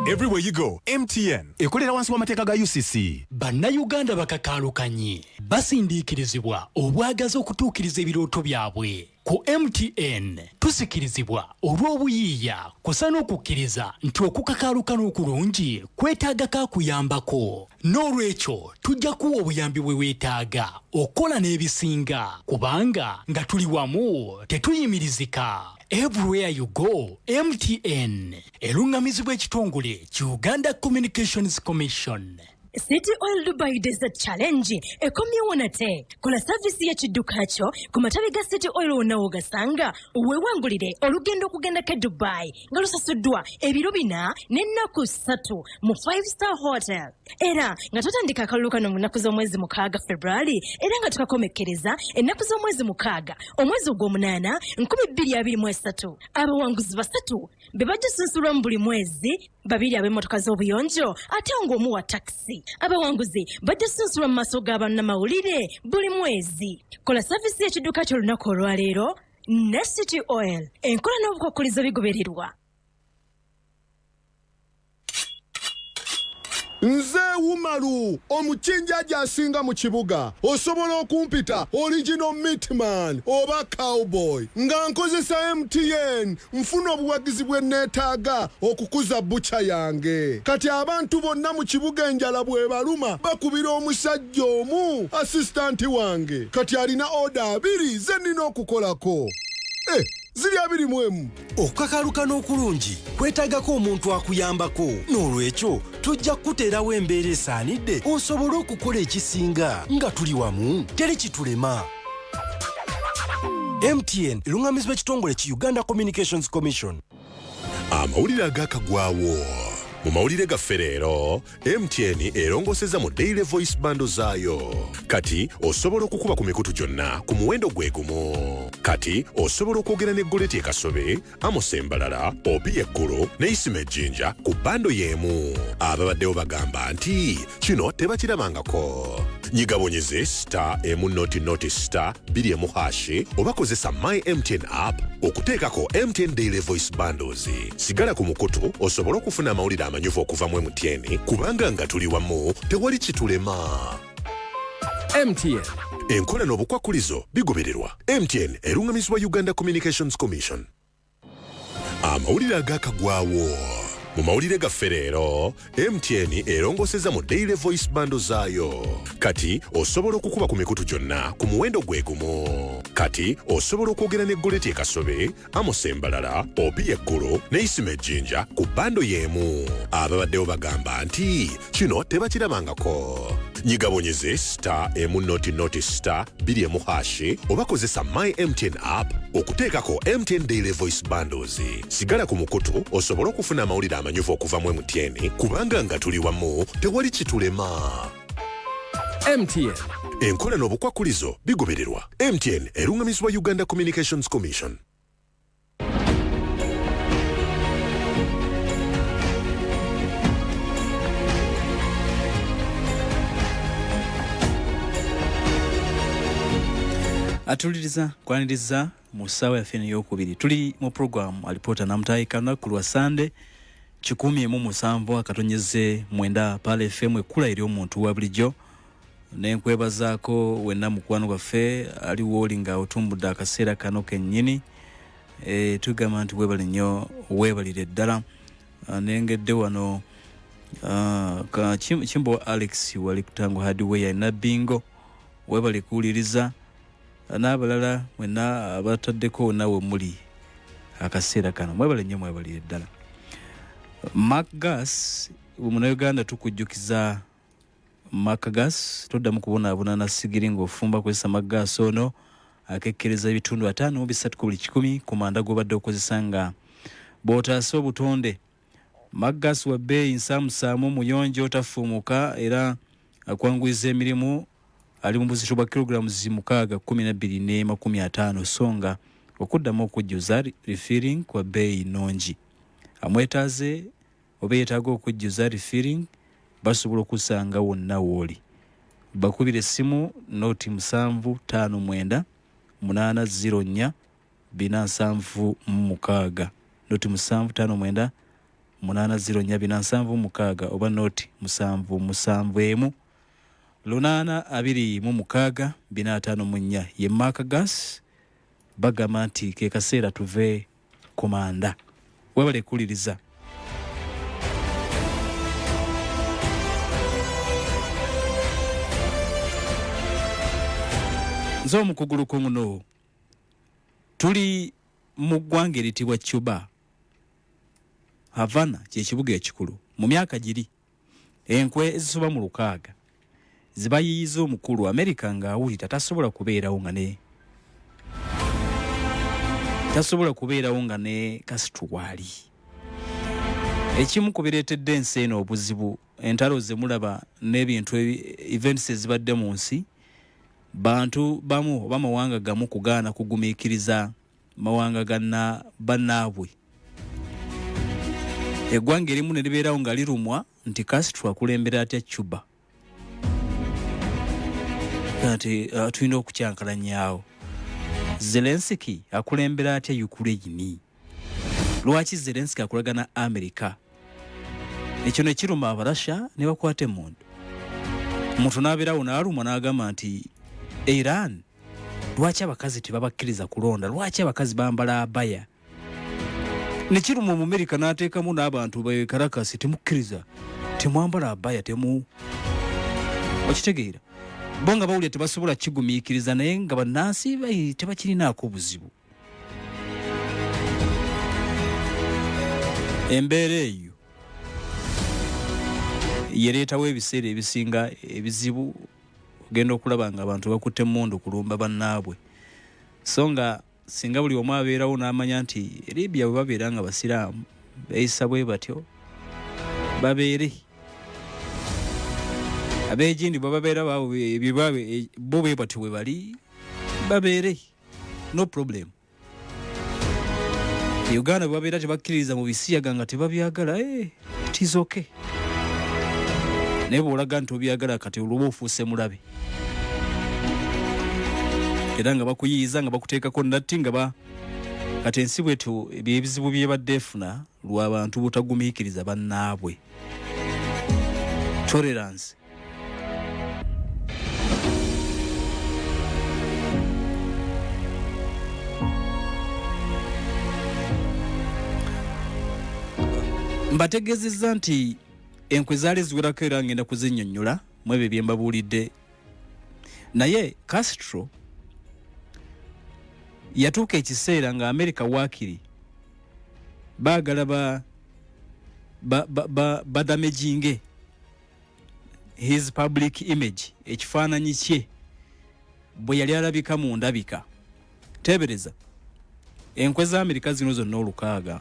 Everywhere you go, MTN. Ekolera wansi w'amateeka ga UCC. Bannayuganda bakakaalukanye basindiikirizibwa obwagazi okutuukiriza ebirooto byabwe. Ku MTN tusikirizibwa olw'obuyiiya kusa n'okukkiriza nti okukakaalukana okulungi kwetaaga kaakuyambako. N'olwekyo tujja kuwa obuyambi bwe weetaaga okola n'ebisinga kubanga nga tuli wamu tetuyimirizika. Everywhere you go, MTN. Elungamizibwa ekitongole Uganda Communications Commission. City Oil Dubai Desert Challenge ekomyewo nate. Kola service y'ekidduka kyo ku matabi ga City Oil wonna wogasanga weewangulire olugendo okugenda ke Dubai nga lusasuddwa ebiro 4 n'ennaku 3 mu 5-star hotel. Era nga tutandika akalulu kano mu nnaku z'omwezi 6 February era nga tukakomekkereza ennaku z'omwezi 6 omwezi ogw'omunaana 2023. Abawanguzi 3 be bajja sunsulwa mu buli mwezi, 2 ab'emmotoka z'obuyonjo ate ng'omu wa taxi. Abawanguzi bajja sunsulwa mu maaso g'abannamawulire buli mwezi. Kola service y'ekidduka ky'olunaku olwaleero ne City Oil. Enkola n'obukwakkulizo bigobererwa. Nze Wumalu omukinjaja asinga mu kibuga. Osobola okumpita original meatman oba cowboy nga nkozesa MTN nfuna obuwagizi bwe neetaaga okukuza bucha yange. Kati abantu bonna mu kibuga enjala bwe baluma bakubira omusajja omu assistant wange. Kati alina order 2 ze nnina okukolako. Ziri 21. Okukakalukana okulungi kwetaagako omuntu akuyambako. N'olwekyo tujja kuteerawo embeera esaanidde osobole okukola ekisinga nga tuli wamu teri kitulema. MTN elungamizibwa ekitongole ki Uganda Communications Commission. Amawulire agakagwawo. Mu mawulire gaffe leero MTN erongoseza mu daily voice bundle zaayo. Kati osobola okukuba ku mikutu gyonna ku muwendo gwe gumu. Kati osobola okwogera ne Goleti Kasobe, Amos Embalala, Obi Eggulu ne Isime Jinja ku bando y'emu. Ababaddewo bagamba nti kino tebakirabangako. Nyigabonyeze *1 oba kozesa My MTN app okuteekako MTN Daily Voice Bundles. Sigala ku mukutu osobola okufuna amawulire amanyuvu okuva mu MTN kubanga nga tuli wamu tewali kitulema. MTN. Enkola n'obukwakkulizo bigobererwa. MTN erungamizibwa Uganda Communications Commission. Amawulire agakagwawo. Mu mawulire gaffe leero MTN erongoseza mu daily voice bundle zaayo. Kati osobola okukuba ku mikutu gyonna ku muwendo gwe gumu. Kati osobola okwogera ne Goleti Kasobe, Amos Embalala, Obi Eggulu ne Isime Jinja ku bando y'emu. Ababaddewo bagamba nti kino tebakirabangako. Nyigabonyeze star emu star 2 hashe oba kozesa My MTN app okuteekako MTN Daily Voice Bundles. Sigala ku mukutu osobola okufuna amawulire amanyuvu okuva mu MTN kubanga nga tuli wamu tewali kitulema. MTN. Enkola n'obukwakulizo bigobererwa. MTN erungamizibwa Uganda Communications Commission. Atuliriza kwaniriza mu ssaawa yaffe ey'okubiri tuli mu programu alipoota namutaayikana ku lwa Sande 17 akatonyeze 9 pale FM ekkula eri omuntu wa bulijjo nenkwebazaako wenna mukwano gwaffe aliwo oli nga otumbudde akaseera kano kennyini tugamba nti weebale nnyo weebalire ddala nengedde wano Kimbo Alex wali kutango hardware na bingo weebale kuwuliriza n'abalala mwenna abataddeko nawe muli akaseera kano mwebale nnyo mwebalire ddala. Macgas Uganda tukujjukiza Macgas toddamu kubonaabona na sigiri ng'ofumba kwesa Macgas ono akekkereza ebitundu 5 bisatu ku buli 100 ku manda g'obadde okozesa nga bw'otaasa obutonde. Macgas wa bbeeyi nsaamusaamu muyonjo tafuumuka era akwanguyiza emirimu ali mu buzito bwa kilograms 612.50 songa okuddamu okujjuza refilling kwa bbeeyi nnungi. Amwetaaze oba yeetaaga okujjuza refilling basobola okusanga wonna wooli. Bakubira essimu noti 759 804 476 noti 759 804 476 oba noti 771 826 454 ye Macgas bagamba nti ke kaseera tuve komanda webale kuliriza. Nzo mukugulu kunguno tuli mu ggwanga eritibwa Cuba Havana ky'ekibuga ekikulu mu myaka giri enkwe ezisoba mu 6 zibayiyiza omukulu America ng'awulira tasobola kubeerawo nga ne Castro wali. Ekimu ku bireetedde ensi eno obuzibu entalo ze mulaba n'ebintu events ezibadde mu nsi bantu bamu oba mawanga gamu kugaana kugumiikiriza mawanga ganna bannaabwe. Eggwanga erimu ne libeerawo nga lirumwa nti Castro akulembera atya Cuba kati tulina okukyankalanyaawo. Zelensky akulembera atya Ukraine. Lwaki Zelensky akulagana America? Ekyo ne kiruma Abarasha ne bakwata emmundu. Omuntu n'abeerawo n'alumwa n'agamba nti Iran lwaki abakazi tebabakkiriza kulonda, lwaki abakazi bambala abaya? Ne kiruma mu America n'ateekamu n'abantu bekarakasi temukkiriza temwambala abaya temu okitegeera. Bonga bawulira tebasobola kigumiikiriza naye nga bannansi tebakirinaako buzibu. Embeera eyo yereetawo ebiseera ebisinga ebizibu ogenda okulaba nga abantu bakutte emmundu kulumba bannaabwe. So nga singa buli omu abeerawo n'amanya nti Libya bwe babeera nga basiraamu beeyisa bwe batyo babeere ab'egindi bwe babeera bo bwe batyo bwe bali babeere no problem. Uganda bwe babeera tebakkiririza mu bisiyaga nga tebabyagala it is okay. Naye bw'olaga nti obyagala kati olwoba ofuuse mulabe era nga bakuyiyiza nga bakuteekako natti nga kati ensi bwetyo ebizibu byebadde efuna lw'abantu butagumiikiriza bannaabwe. Tolerance. Mbategezezza nti enkwe zaali ziwerako era ngenda kuzinnyonnyola mu ebyo bye mbabuulidde. Naye Castro yatuuka ekiseera nga America waakiri baagala badamejinge his public image ekifaananyi kye bwe yali alabika mu ndabika. Tebereza enkwe za Amerika zino zonna 6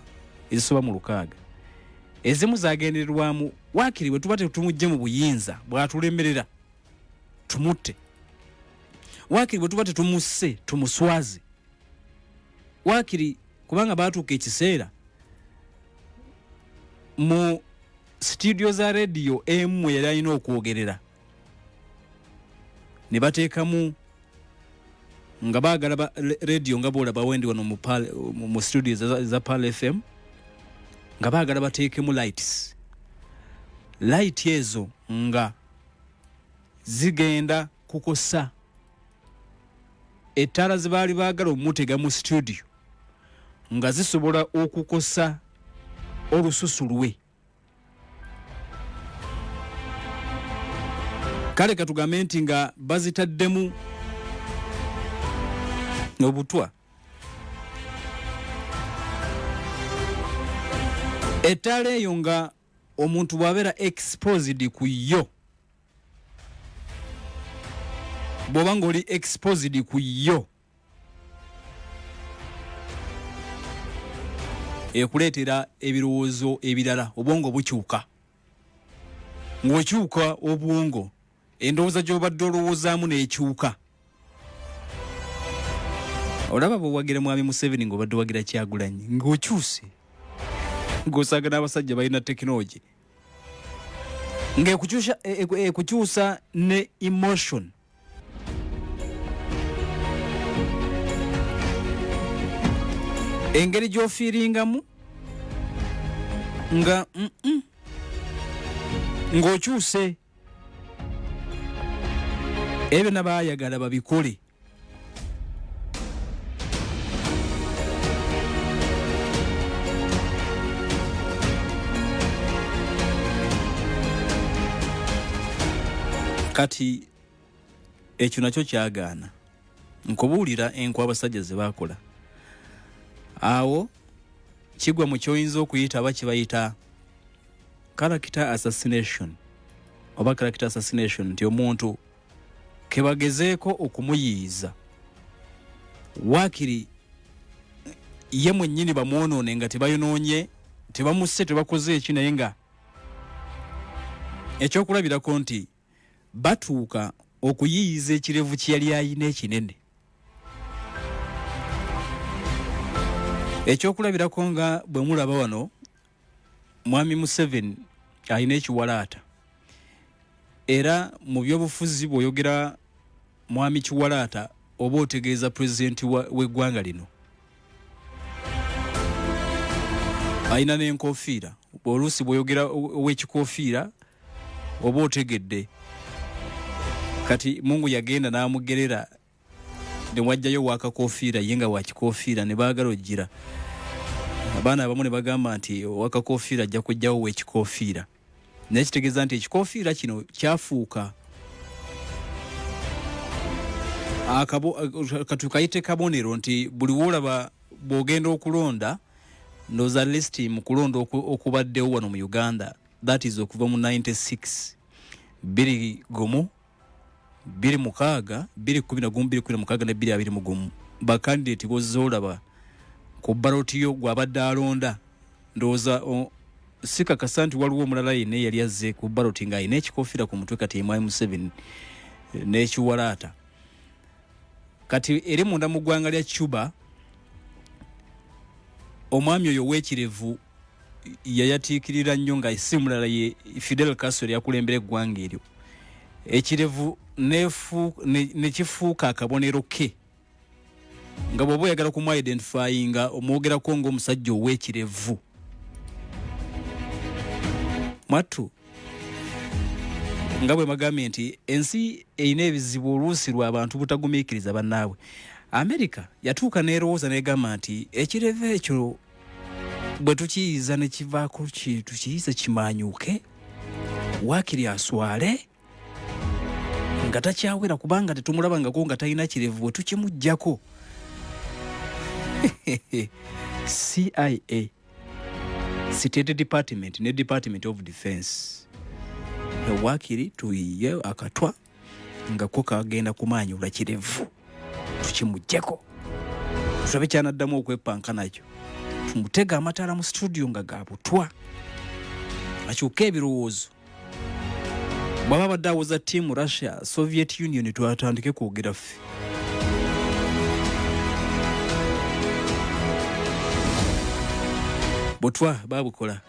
ezisoba mu 6 ezimu zagendererwamu waakiri bwe tuba tetumujje mu buyinza bw'atulemerera tumutte, waakiri bwe tuba tetumusse tumuswaze, waakiri kubanga baatuuka ekiseera mu studio za radio emu yali alina okwogerera ne bateekamu nga baagala radio nga boolaba wendi wano mu studio za Pal FM nga baagala bateekemu light ezo nga zigenda kukosa ettala ze baali baagala omutega mu studio nga zisobola okukosa olususu lwe. Kale katugambe nti nga bazitaddemu obutwa, ettala eyo nga omuntu bw'abeera exposed ku yo, bw'oba ng'oli exposed ku yo ekuleetera ebirowoozo ebirala, obwongo bukyuka. Ng'okyuka obwongo endowooza gy'obadde olowoozaamu n'ekyuka. Olaba bwe wagira mwami Museveni ng'obadde wagira Kyagulanyi ng'okyuse, ng'osanga n'abasajja balina tekinologi ng'ekukyusa ne emotion. Engeri gy'ofiiringamu nga ng'okyuse ebyo nabaayagala babikole. Kati ekyo nakyo kyagaana nkubuulira enkwe abasajja ze baakola. Awo kigwa mu kyoyinza okuyita aba kibayita character assassination oba character assassination, nti omuntu kebagezeeko okumuyiiza waakiri ye mwennyini bamwonoone nga tebayonoonye, tebamusse, tebakoze eki, naye nga ekyokulabirako nti batuuka okuyiyiza ekirevu kye yali ayina ekinene. Ekyokulabirako nga bwe mulaba wano mwami Museveni alina ekiwalaata, era mu byobufuzi bw'oyogera mwami Kiwalaata oba otegeeza pulezidenti w'eggwanga lino. Alina n'enkofiira, oluusi bw'oyogera ow'ekikofiira oba otegedde. Kati Mungu yagenda n'amugerera ne wajjayo wakakofiira ye nga wakikofiira ne baagala ojjira. Abaana abamu ne bagamba nti wakakofiira ajja kujjawo w'ekikofiira, naye kitegeeza nti ekikofiira kino kyafuuka katukayite kabonero nti buli woolaba bw'ogenda okulonda ndooza listi mu kulonda okubaddewo wano mu Uganda, that is okuva mu 96 21 26 2016 ne 2021 bakandidate bozoolaba ku baloti yo gwabadde alonda. Ndooza sikakasa nti waliwo omulala yenna yali azze ku baloti nga ayina ekikofiira ku mutwe, kati mwami Museveni n'ekiwalaata. Kati eri munda mu ggwanga lya Cuba omwami oyo w'ekirevu yayatiikirira nnyo nga si mulala ye Fidel Castro yakulembera eggwanga eryo. Ekirevu ne kifuuka akabonero ke nga bw'oba oyagala kumwidentifyinga omwogerako ng'omusajja ow'ekirevu. Mwattu nga bwe bagambye nti ensi erina ebizibu oluusi lw'abantu butagumiikiriza bannaabwe. Amerika yatuuka n'erowooza n'egamba nti ekirevu ekyo bwe tukiyiza ne kivaako tukiyize kimaanyuuke waakiri aswale nga takyawera kubanga tetumulabangako nga talina kirevu bwe tukimuggyako. CIA, State Department ne Department of Defense wakiri tuyiye akatwa nga ko kagenda kumanyula kirevu tukimujjeko tulabe kyanaddamu okwepanka nakyo tumutega amatala mu studio nga gabutwa akyuka ebirowoozo bwaba badde awoza tiimu Russia Soviet Union twatandike kwogera ffe butwa babukola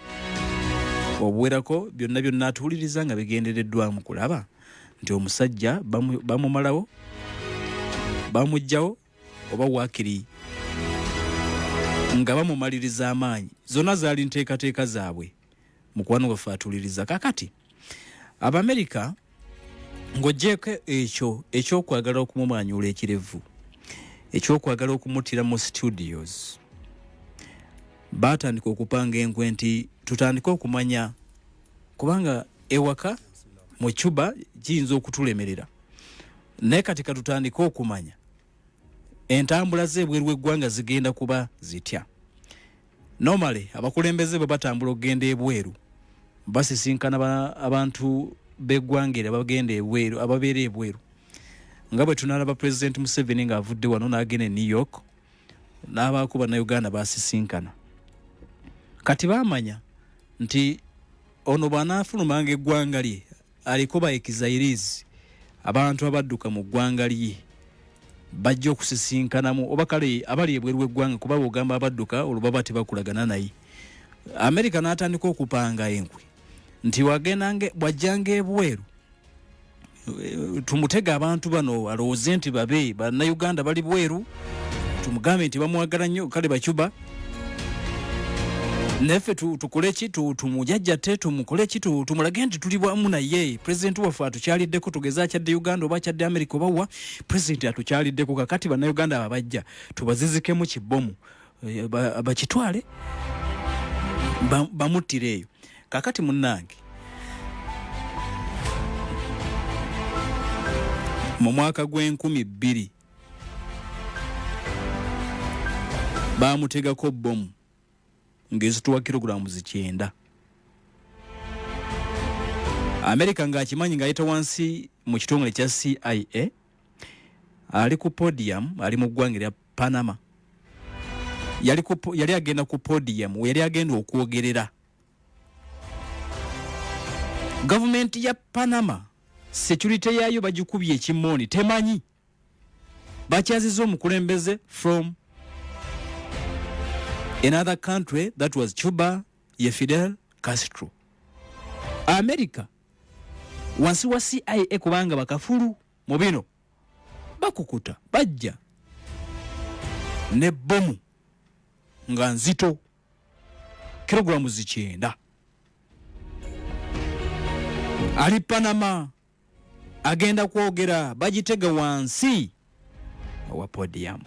obuwerako byonna atuwuliriza nga bigendereddwamu kulaba nti omusajja bamumalawo bamugjawo oba wakiri nga bamumaliriza amaanyi zonna zaali nteekateeka zaabwe mukwano waffe atuwuliriza kakati Abamerika ng'oggyeko ekyo ekyokwagala okumumanyula ekirevu ekyokwagala okumutira mu studios baatandika okupanga enkwe nti tutandike okumanya kubanga ewaka mu Cuba giyinza okutulemerera naye kati katutandike okumanya entambula z'ebweru w'eggwanga zigenda kuba zitya. Normally abakulembeze bwe batambula okugenda ebweru basisinkana abantu b'eggwanga abagenda ebweru ababeera ebweru nga bwe tunalaba President Museveni ng'avudde wano n'agenda e New York n'abaako bannayuganda basisinkana kati baamanya nti ono bw'anaafulumanga eggwanga lye aliko ba exilies abantu abadduka mu ggwanga lye bajja okusisinkanamu oba kale abali ebweru w'eggwanga kuba bw'ogamba abadduka olwo baba tebakulagana naye. Amerika n'atandika okupanga enkwe nti bw'ajjanga ebweru tumutega abantu bano alowooze nti babe bannayuganda bali bweru tumugambe nti bamwagala nnyo kale Bacuba neffe tukole ki tumujajjate tumukole ki tumulage nti tuli bwamu naye President waffe atukyaliddeko tugeza akyadde Uganda oba akyadde America oba wa President atukyaliddeko kakati bannayuganda ababajja tubazizikemu kibomu bakitwale bamuttireeyo kakati munnange mu mwaka gw'2000 bamutegako bomu ng'ezituwa kilogulamu 9. Amerika ng'akimanyi ng'ayita wansi mu kitongole kya CIA ali ku podium ali mu ggwanga lya Panama yali agenda ku podium yali agenda okwogerera gavumenti ya Panama security yayo bagikubye ekimoni temanyi bakyaziza omukulembeze from another country that was Cuba Fidel Castro. America wansi wa CIA kubanga bakafulu mu bino bakukuta bajja ne bomu nga nzito kilogulamu 9 ali Panama agenda kwogera bagitega wansi wa podium.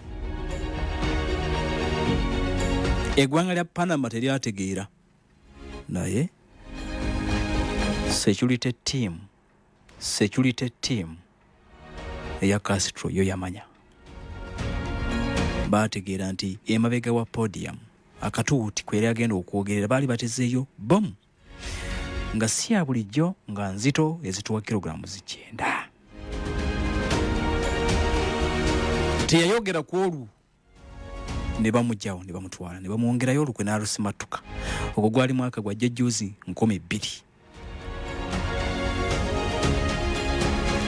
Eggwanga lya Panama teryategeera naye security team eya Castro yo yamanya baategeera nti emabega wa podium akatuuti kweri agenda okwogerera baali batezeeyo bomu nga si ya bulijjo nga nzito ezituwa kilogulamu 9. Teyayogera ku olwo ne bamugjawo ne bamutwala ne bamwongerayo olukwe n'alusimatuka ogwo gwali mwaka gwa jjajjuuzi 2000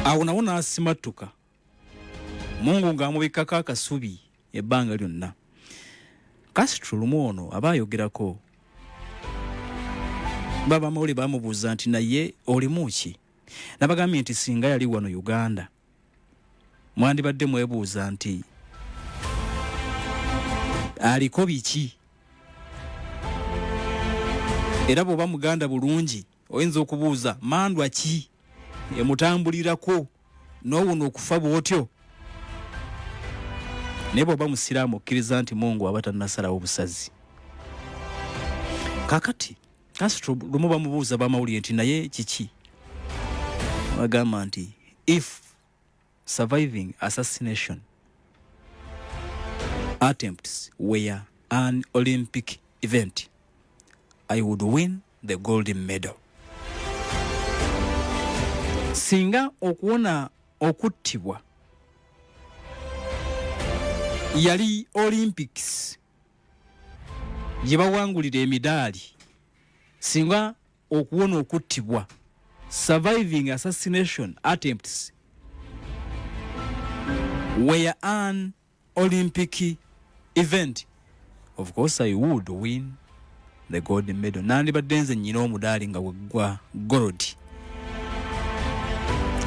awo nawo n'asimatuka Mungu ng'amubikako akasubi ebbanga lyonna. Castro lumu ono aba ayogerako baba mawuli bamubuuza nti naye olimu ki nabagambye nti singa yali wano Uganda mwandibadde mwebuuza nti aliko biki era bw'oba muganda bulungi oyinza okubuuza mandwa ki emutambulirako n'owuno okufa bw'otyo naye bw'oba musiraamu okkiriza nti Mungu aba tannasalawo obusazi. Kakati Castro lumu bamubuuza bamawulire nti naye kiki bagamba nti if surviving assassination attempts were an Olympic event, I would win the gold medal. singa okuwona okuttibwa yali Olympics gye bawangulira emidaali, singa okuwona okuttibwa surviving assassination attempts were an Olympic event, of course I would win the gold medal. Nandibadde nze nnyina omudaali nga gwa gold.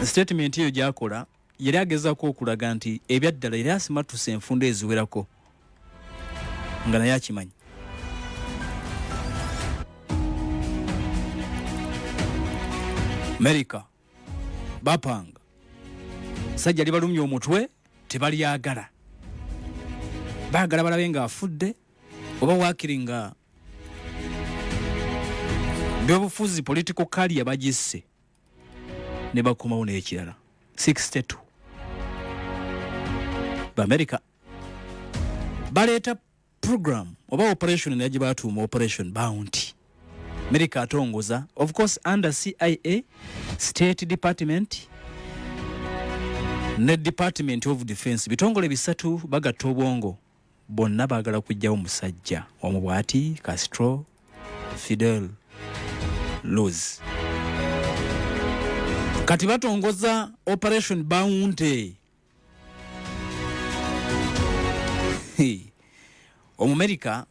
Statement eyo gyakola yali agezaako okulaga nti ebyaddala yali asimatuse enfunda eziwerako nga naye akimanyi. America bapanga sajja libalumya omutwe tebalyagala, baagala balabe nga afudde oba waakiri nga byobufuzi political career bagisse ne bakomawo n'ekirala 62 America baleeta program oba operation naye gye baatuuma Operation Bounty. America atongoza, of course under CIA, State Department ne Department of Defense, bitongole bisatu bagatta obwongo bonna baagala kujjawo musajja omubwati Castro Fidel Luz. Kati batongoza Operation Bounty. Omumerika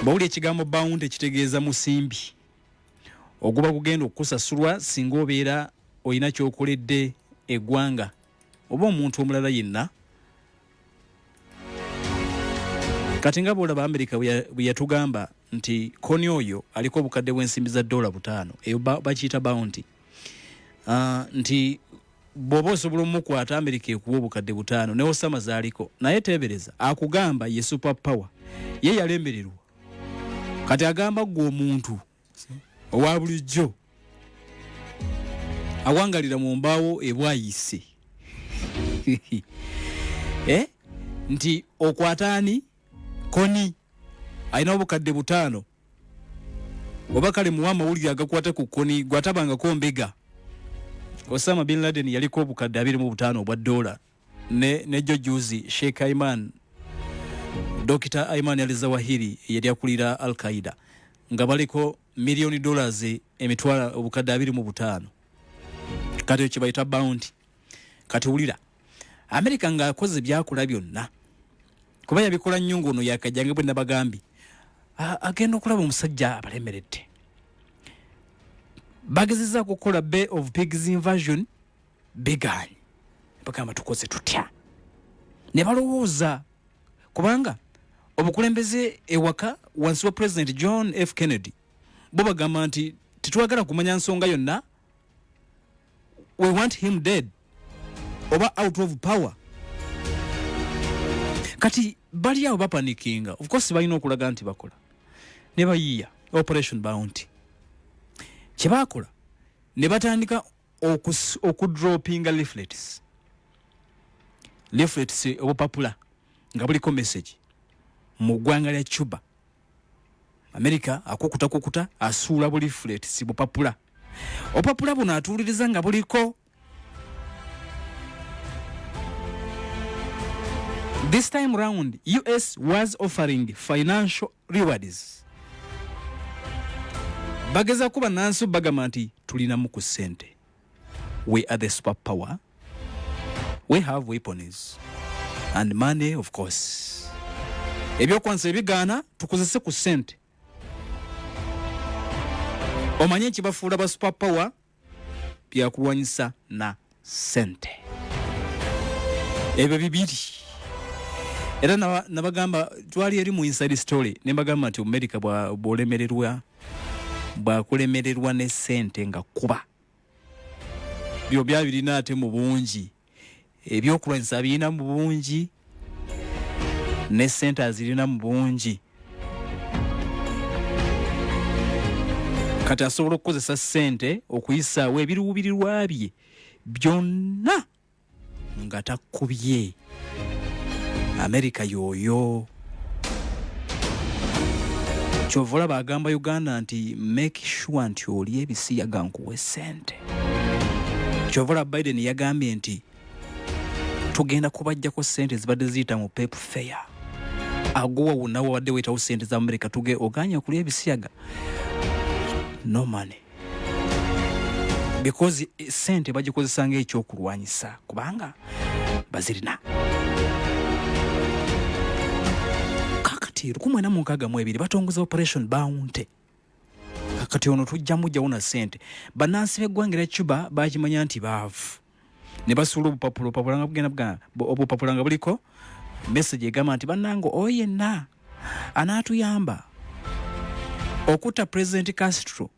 bawulira ekigambo bounty kitegeeza musimbi oguba kugenda okusasulwa singa obeera olina kyokoledde eggwanga oba omuntu omulala yenna. Kati nga bwolaba Amerika bwe yatugamba nti koni oyo aliko obukadde bw'ensimbi za $5 eyo bakiyita bounty, nti bw'oba osobola omukwata Amerika ekuwa obukadde $5 ne Osama zaaliko, naye teebereza akugamba ye super power, ye yalembererwa. Kati agamba gwe omuntu owa bulijjo awangalira mu mbaawo ebwayise nti okwataani koni alina obukadde $5 oba kale muwa amawulire agakwata ku koni gwatabangako mbega. Osama bin Laden yaliko obukadde $25 obwa $, ne Jojuzi Sheikh Ayman, Dr. Ayman al-Zawahiri yali akulira Al-Qaeda nga baliko $1,000,000 emitwala obukadde $25. Kati ekyo bayita bounty. Kati wulira Amerika nga akoze byakola byonna kuba yabikola nnyo ng'ono yakajjange bwe nabagambi agenda okulaba omusajja abalemeredde. Bagezeza kukola Bay of Pigs invasion begaanyi bagamba tukoze tutya ne balowooza kubanga obukulembeze ewaka wansi wa President John F. Kennedy bo bagamba nti titwagala kumanya nsonga yonna, we want him dead oba out of power. Kati bali awo bapanikinga, of course balina okulaga nti bakola ne bayiya Operation Bounty. Kye baakola ne batandika okudropinga leaflets obupapula nga buliko message mu ggwanga lya Cuba. America akukuta asuula bu leaflets bupapula. Obupapula buno atuuliriza nga buliko this time round US was offering financial rewards. Bageza kuba nansu bagamba nti tulina mu ku ssente. We are the superpower. We have weapons and money, of course. Ebyokwansa ebigaana tukozese ku ssente. Omanye kibafuula ba superpower byakulwanyisa na ssente. Ebyo bibiri. Era nabagamba twali eri mu inside story ne bagamba nti America bwakulemererwa ne ssente nga kuba byo byabirina ate mu bungi ebyokulwanyisa birina mu bungi ne ssente azirina mu bungi. Kati asobola okukozesa ssente okuyisaawo ebiruubirirwa bye byonna nga takubye. America yoyo. Kyovola bagamba Uganda nti make sure nti oli ebisiyaga nkuwe ssente. Kyovola Biden yagambye nti tugenda kubajjako ssente zibadde ziyita mu pep fair. Aguwa wunawo wadde wetawo ssente za America tuge oganya kulya ebisiyaga. No money. Because ssente bagikozesanga ekyokulwanyisa kubanga bazirina. Kakati 1962 batongoza operation Bounty. Kakati ono tujja mujjawo na ssente. Bannansi b'eggwanga lya Cuba bakimanya nti baavu. Ne basuula obupapula nga buliko message egamba nti bannango oyenna anaatuyamba okutta President Castro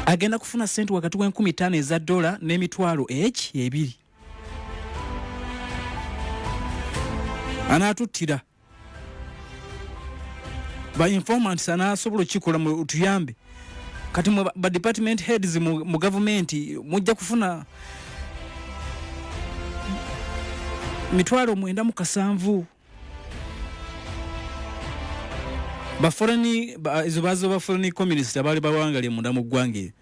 agenda kufuna ssente wakati w'50,000 eza $, n'emitwalo $2. Anaatuttira ba informants anaasobola okikola mu tuyambe. Kati ba department heads mu government mujja kufuna mitwalo 970. Ba foreign communist abali bawangali munda mu ggwange.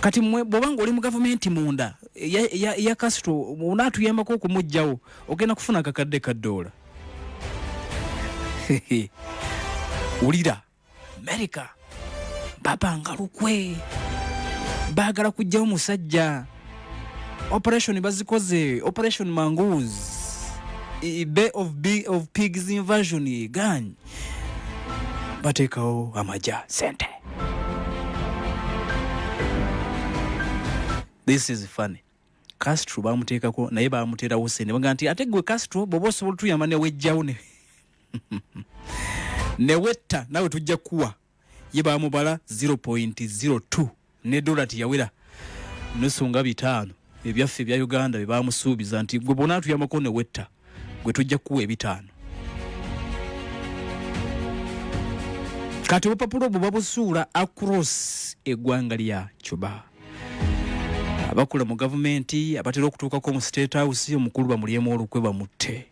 Kati bwobanga oli mu government munda ya Castro unaatuyambako okumujjawo ogenda kufuna akakadde ka $. Ulira America babanga lukwe baagala kujjawo musajja. Operation bazikoze Operation Mongoose, Bay of Pigs invasion ganyi bateekawo amaja sente. This is funny. Castro bamuteekako naye bamuteerawo sente baga nti ate gwe Castro bw'oba osobola tuyamba ne wejjawo ne wetta nawe tujja kuwa ye bamubala 0.02 ne $1 tiyawera nosonga 5 ebyaffe bya Uganda bye bamusuubiza nti gwe bona tuyambako ne wetta gwe tujja kuwa 5. Kati obupapula obwo babusuula across eggwanga lya Cuba. Abakola mu gavumenti abatera okutuukako mu State House omukulu bamulyemu olukwe bamutte.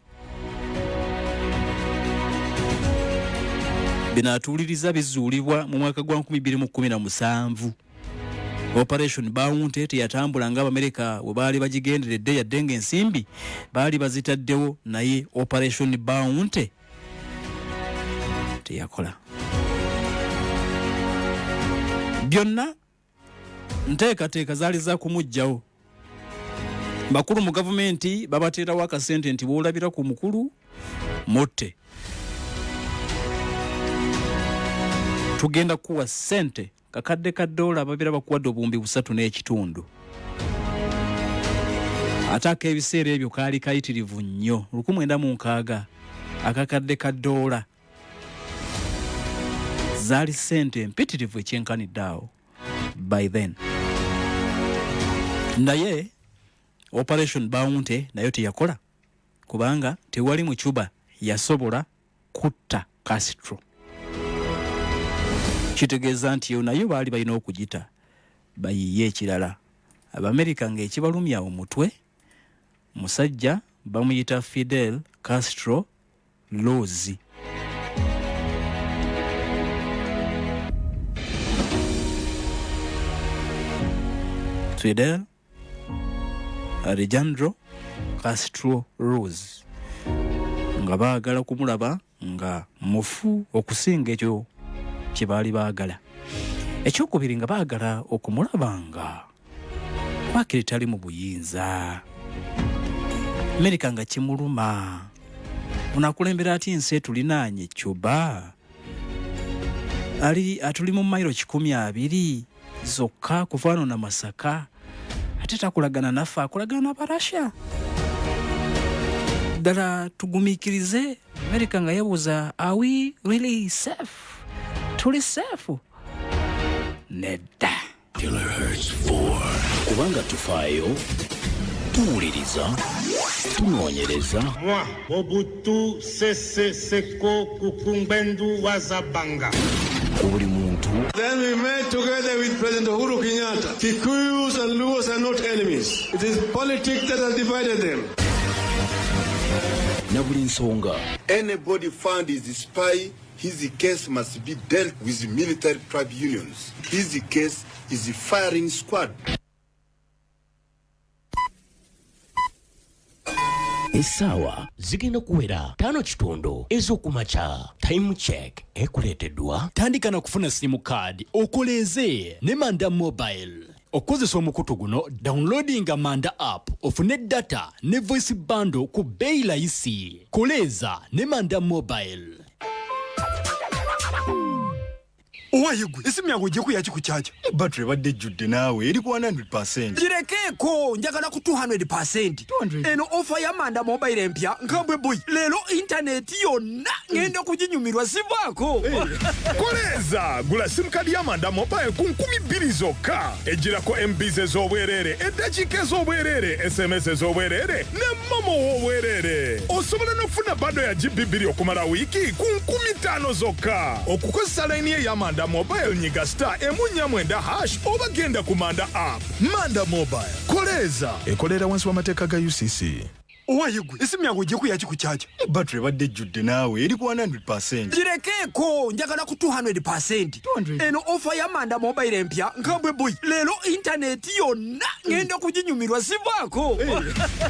Bino atuuliriza bizuulibwa mu mwaka gwa 2017. Operation Bounty teyatambula nga America we baali bagigenderedde yadde ng'ensimbi baali bazitaddewo naye Operation Bounty teyakola. Byonna nteekateeka zaali za kumujjawo. Bakulu mu gavumenti babateerawo akasente nti boolabira ku mukulu motte. Tugenda kuwa ssente kakadde ka $, ababira bakuwadde obuwumbi 3.5. Ataka ebiseera ebyo kaali kayitirivu nnyo 1960 akakadde ka $. Zaali ssente mpitirivu ekyenkanidde awo by then. Naye Operation Bounty nayo teyakola kubanga tewali mu Cuba yasobola kutta Castro. Kitegeeza nti yo nayo baali balina okugita bayiye ekirala. Abamerika ng'ekibalumya omutwe musajja bamuyita Fidel Castro Lozi. Fidel Alejandro Castro Rose nga baagala kumulaba nga mufu okusinga ekyo kye baali baagala. Ekyokubiri nga baagala okumulaba nga wakiri tali mu buyinza. Amerika nga kimuluma unakulembera ati nsi etulinaanye Cuba atuli mu mayiro 200 zokka kuvaano na Masaka ate takulagana naffe akulagana n'Abarasha. Ddala tugumiikirize. Amerika nga yabuuza are we really safe? Tuli safe? Nedda. Kilohertz 4 kubanga tufaayo tuwuliriza tunoonyereza. Moi Mobutu Sese Seko Kukumbwendu Wazabanga. Buli muntu. Then we met together with President Uhuru Kenyatta. Kikuyus and Luos are not enemies. It is politics that has divided them. na buli nsonga. Anybody found is a spy, his case must be dealt with military tribunals. His case is a firing squad. Essaawa zigenda kuwera 5 ez'okumakya. Time check ekuleeteddwa. Tandika na kufuna simu card okoleeze ne Manda Mobile. Okozesa omukutu guno downloadinga Manda app ofune data ne voice bundle ku bei layisi. Koleza ne Manda Mobile. Owayegwe esimu yange ojje kuyaki ku charge. Battery badde ejjudde naawe eri ku 100%. Girekeeko njagala ku 200%. Eno offer ya Manda Mobile empya nkambwe boy. Leero internet yonna ngenda kuginyumirwa sivaako. Koleza gula sim card ya Manda Mobile ku 2,000 zokka. Ejjirako MBs ez'obwerere, eddakiika ez'obwerere, SMS ez'obwerere ne momo w'obwerere. Osobola n'okufuna bundle ya GB 2 okumala wiiki ku 15,000 zokka. Okukozesa line ye ya Manda Mobile nyiga *497# oba genda ku Manda app. Manda Mobile. Koleza ekolera wansi w'amateeka ga UCC. Owayegwe esimu yange ojje kuyaki ku charge. Battery badde ejjudde naawe eri ku 100%. Girekeeko njagala ku 200%. Eno offer ya Manda Mobile empya nkambwe boy. Leero internet yonna ngenda kuginyumirwa sivaako.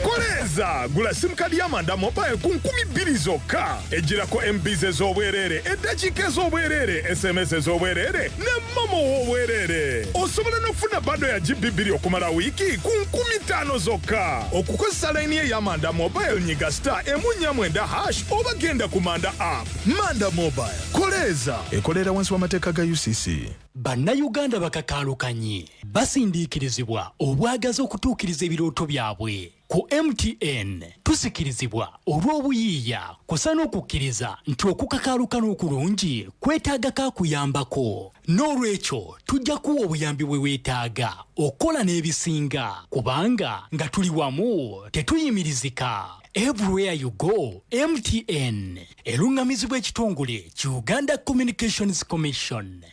Koleza gula sim card ya Manda Mobile ku 2,000 zokka. Ejjirako MBs ez'obwerere, eddakiika ez'obwerere, SMS ez'obwerere ne momo w'obwerere. Osobola n'okufuna bundle ya GB 2 okumala wiiki ku 15,000 zokka. Okukozesa line ye ya Manda Mobile nyiga *497# oba genda ku Manda app. Manda Mobile. Koleza ekolera wansi w'amateeka ga UCC. Bannayuganda bakakaalukanye basindiikirizibwa obwagazi okutuukiriza ebirooto byabwe. Ku MTN tusikirizibwa olw'obuyiiya kusa n'okukkiriza nti okukakaalukana okulungi kwetaaga kaakuyambako. N'olwekyo tujja kuwa obuyambi bwe weetaaga okola n'ebisinga kubanga nga tuli wamu tetuyimirizika. Everywhere you go, MTN. Erungamizibwa ekitongole ki Uganda Communications Commission.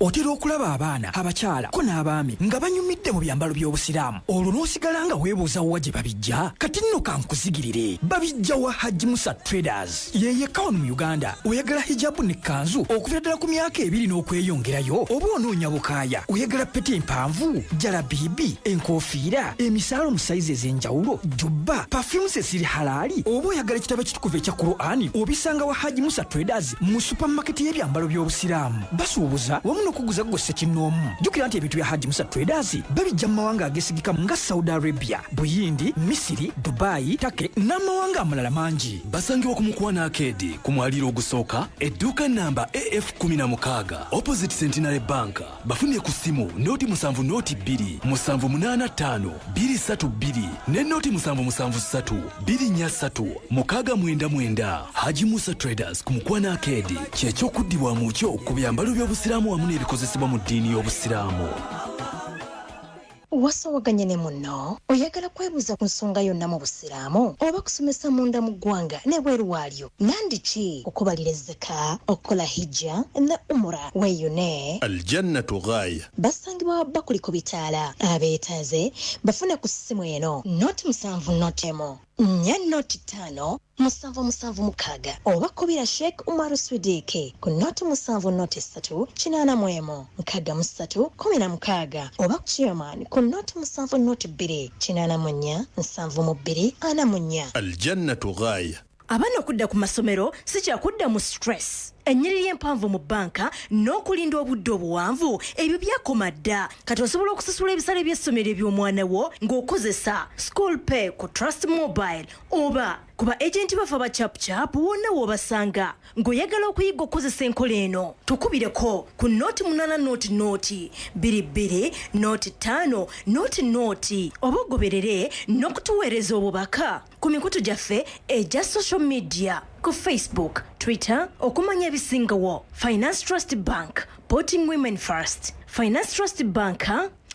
Otera okulaba abaana abakyala ko n'abaami nga banyumidde mu byambalo by'obusiraamu olwo n'osigala nga weebuuza wa gye babijja. Kati nno kankuzigirire babijja wa Haji Musa Traders. Yeyekka wano mu Uganda oyagala hijabu ne kanzu okuva ddala ku myaka 2 n'okweyongerayo oba onoonya bukaaya oyagala pete empanvu jalabibi enkoofiira emisaalo mu sayizi ez'enjawulo jubba perfumes eziri halaali oba oyagala ekitabo ekitukuvu ekya Qur'ani obisanga wa Haji Musa Traders mu supermarket y'ebyambalo by'obusiraamu. Basuubuza n'okuguza gwose kinoomu. Jukira nti ebintu bya Haji Musa Traders babijja mu mawanga agesigika nga Saudi Arabia, Buyindi, Misiri, Dubai, Take n'amawanga amalala mangi. Basangiwa ku Mukwana Arcade ku mwaliro ogusooka edduuka namba AF16 opposite Centenary Bank. Bafunye ku simu noti 7 noti 2 785 232 ne noti 773 243 699. Haji Musa Traders ku Mukwana Arcade ky'ekyokuddibwamu kyo ku byambalo by'obusiraamu wamu n'ebikozesebwa mu ddiini y'obusiraamu. Wasowaganye ne munno oyagala kwebuuza ku nsonga yonna mu busiraamu oba kusomesa munda mu ggwanga n'ebweru waalyo nandiki okubalira ezzaka okukola hijja ne umura weeyune Aljannatu Ghaya. Basangibwa bakuli ku bitaala abeetaaze bafune ku ssimu eno noti 7 notemo nya noti 5 776 oba kubira Sheikh Umar Swidike ku noti 7 noti 3 kinana mwemo nkaga 3 16 oba chairman ku noti 7 noti 2 kinana munya 7 ana munya. Aljannatu Ghaya. Abaana okudda ku masomero si kyakudda mu stress. Ennyiriri empanvu mu banka n'okulinda obudde obuwanvu ebyo byakoma dda. Kati osobola okusasula ebisale by'essomero eby'omwana wo ng'okozesa school pay ku Trust Mobile oba kuba agenti bafa ba chap wonna w'obasanga ng'oyagala okuyiga okukozesa enkola eno tukubireko ku noti 8 noti 22 noti 5 noti oba ogoberere n'okutuweereza obubaka ku mikutu gyaffe egya social media ku Facebook, Twitter, okumanya ebisingawo. Finance Trust Bank, Putting Women First. Finance Trust Bank,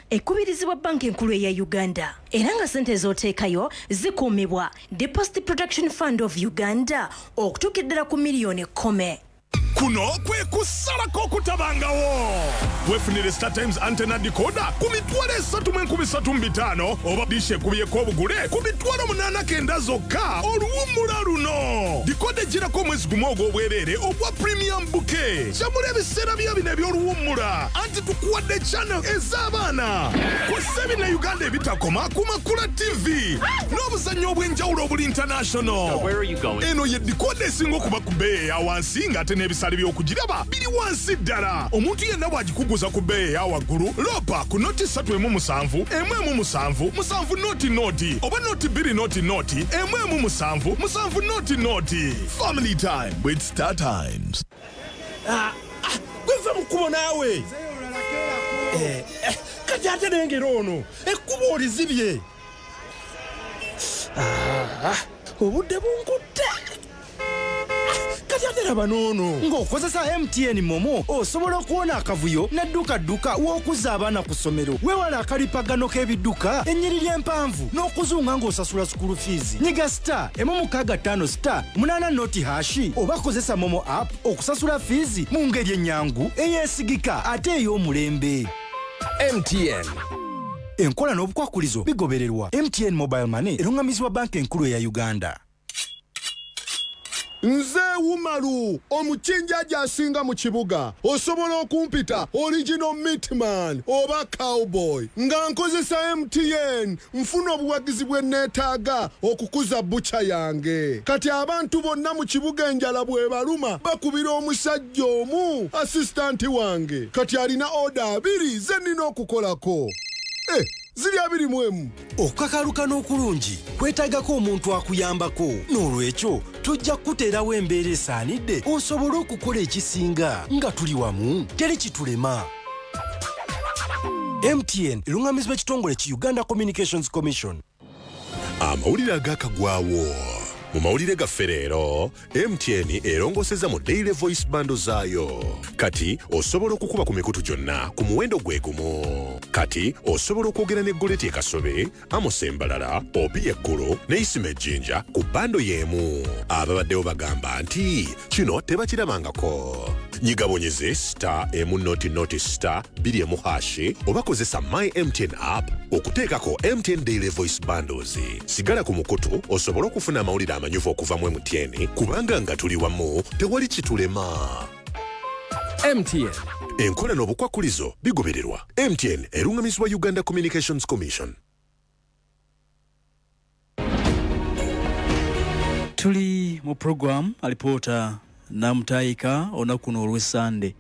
ekubirizibwa banka enkulu eya Uganda. Era nga sente z'oteekayo zikuumibwa Deposit Protection Fund of Uganda okutuuka ddala ku miliyoni 10. Kuno kwe kusalako okutabangawo. wefunire Star Times antenna decoder ku mitwalo 3,35 oba dishe kubyeko obugule ku mitwalo 89 zokka oluwummula luno. Decoder girako omwezi gumu ogw'obwereere ogwa premium bouquet. Kyamula ebiseera byo bino eby'oluwummula anti tukuwadde channel ez'abaana kw'ossa ebina Uganda ebitakoma ku Makula TV n'obuzannyo obw'enjawulo obuli international. Eno ye decoder esinga okuba ku bbeeyi eya wansi ng'ate n'ebisale by'okugiraba biri wansi ddala. Omuntu yenna bw'agikuguza ku bbeeyi eya waggulu lopa ku noti 3.7 7 noti oba noti 2 noti 7 noti. Family time with Star Times. Gwe mukubo naawe. Kati ate n'engero ono ekkubo olizibye. Obudde bunkutte. Kati ate laba noono ng'okozesa MTN Momo osobola okuwona akavuyo n'edduka w'okuzza abaana ku ssomero. Weewala akalipagano k'ebidduka ennyiriri empanvu n'okuzunga ng'osasula school fees. Nyiga *655*8 noti hashi oba kozesa Momo app okusasula fees mu ngeri ennyangu eyeesigika ate ey'omulembe. MTN. Enkola n'obukwakulizo bigobererwa. MTN Mobile Money erungamizibwa banka enkulu eya Uganda. Nze Wumalu omuchinjaji asinga mu kibuga osobola okumpita original meatman oba cowboy nga nkozesa MTN nfuna obuwagizi bwe neetaaga okukuza bucha yange. Kati abantu bonna mu kibuga enjala bwe baluma bakubira omusajja omu assistant wange kati alina order 2 ze nnina okukolako. Ziri 2 okukakaluka n'okulungi kwetaagako omuntu akuyambako. N'olwekyo tujja kuteerawo embeera esaanidde osobole okukola ekisinga nga tuli wamu teri kitulema. MTN erungamizibwa ekitongole ki Uganda Communications Commission. Amawulire agakagwawo mu mawulire gaffe leero MTN erongoseza mu daily voice bando zaayo. Kati osobola okukuba ku mikutu gyonna ku muwendo gwe gumu. Kati osobola okwogera ne Goleti Kasobe, Amos Embalala, Obi Ekkulu ne Isime Jinja ku bando y'emu. Ababaddewo bagamba nti kino tebakirabangako. Nyigabonyeze *2 oba kozesa My MTN app okuteekako MTN daily voice bundles. Sigala ku mukutu osobola okufuna amawulire amanyuvu okuva mu MTN kubanga nga tuli wamu tewali kitulema. MTN. Enkola n'obukwakulizo bigobererwa. MTN erungamizibwa Uganda Communications Commission. Tuli mu program ALIPOOTA namutayika onakuno olw'Sande.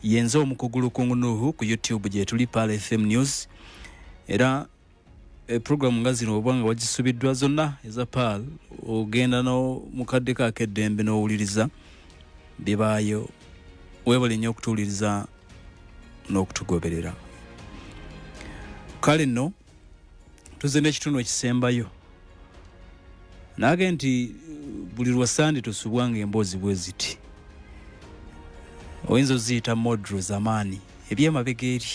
Yenza omukugulu kungunuhu ku YouTube gye tuli Pal FM News. Era program nga zino obwanga wagisubiddwa zonna eza Pal ogenda no mukadde kakeddembe n'owuliriza bibaayo. Weebale nnyo okutuuliriza n'okutugoberera. Kale nno tuzze n'ekitundu ekisembayo. Naage nti buli lwasande tusubwanga emboozi bwe ziti. Oyinza oziyita modro zamaani ebyemabega eri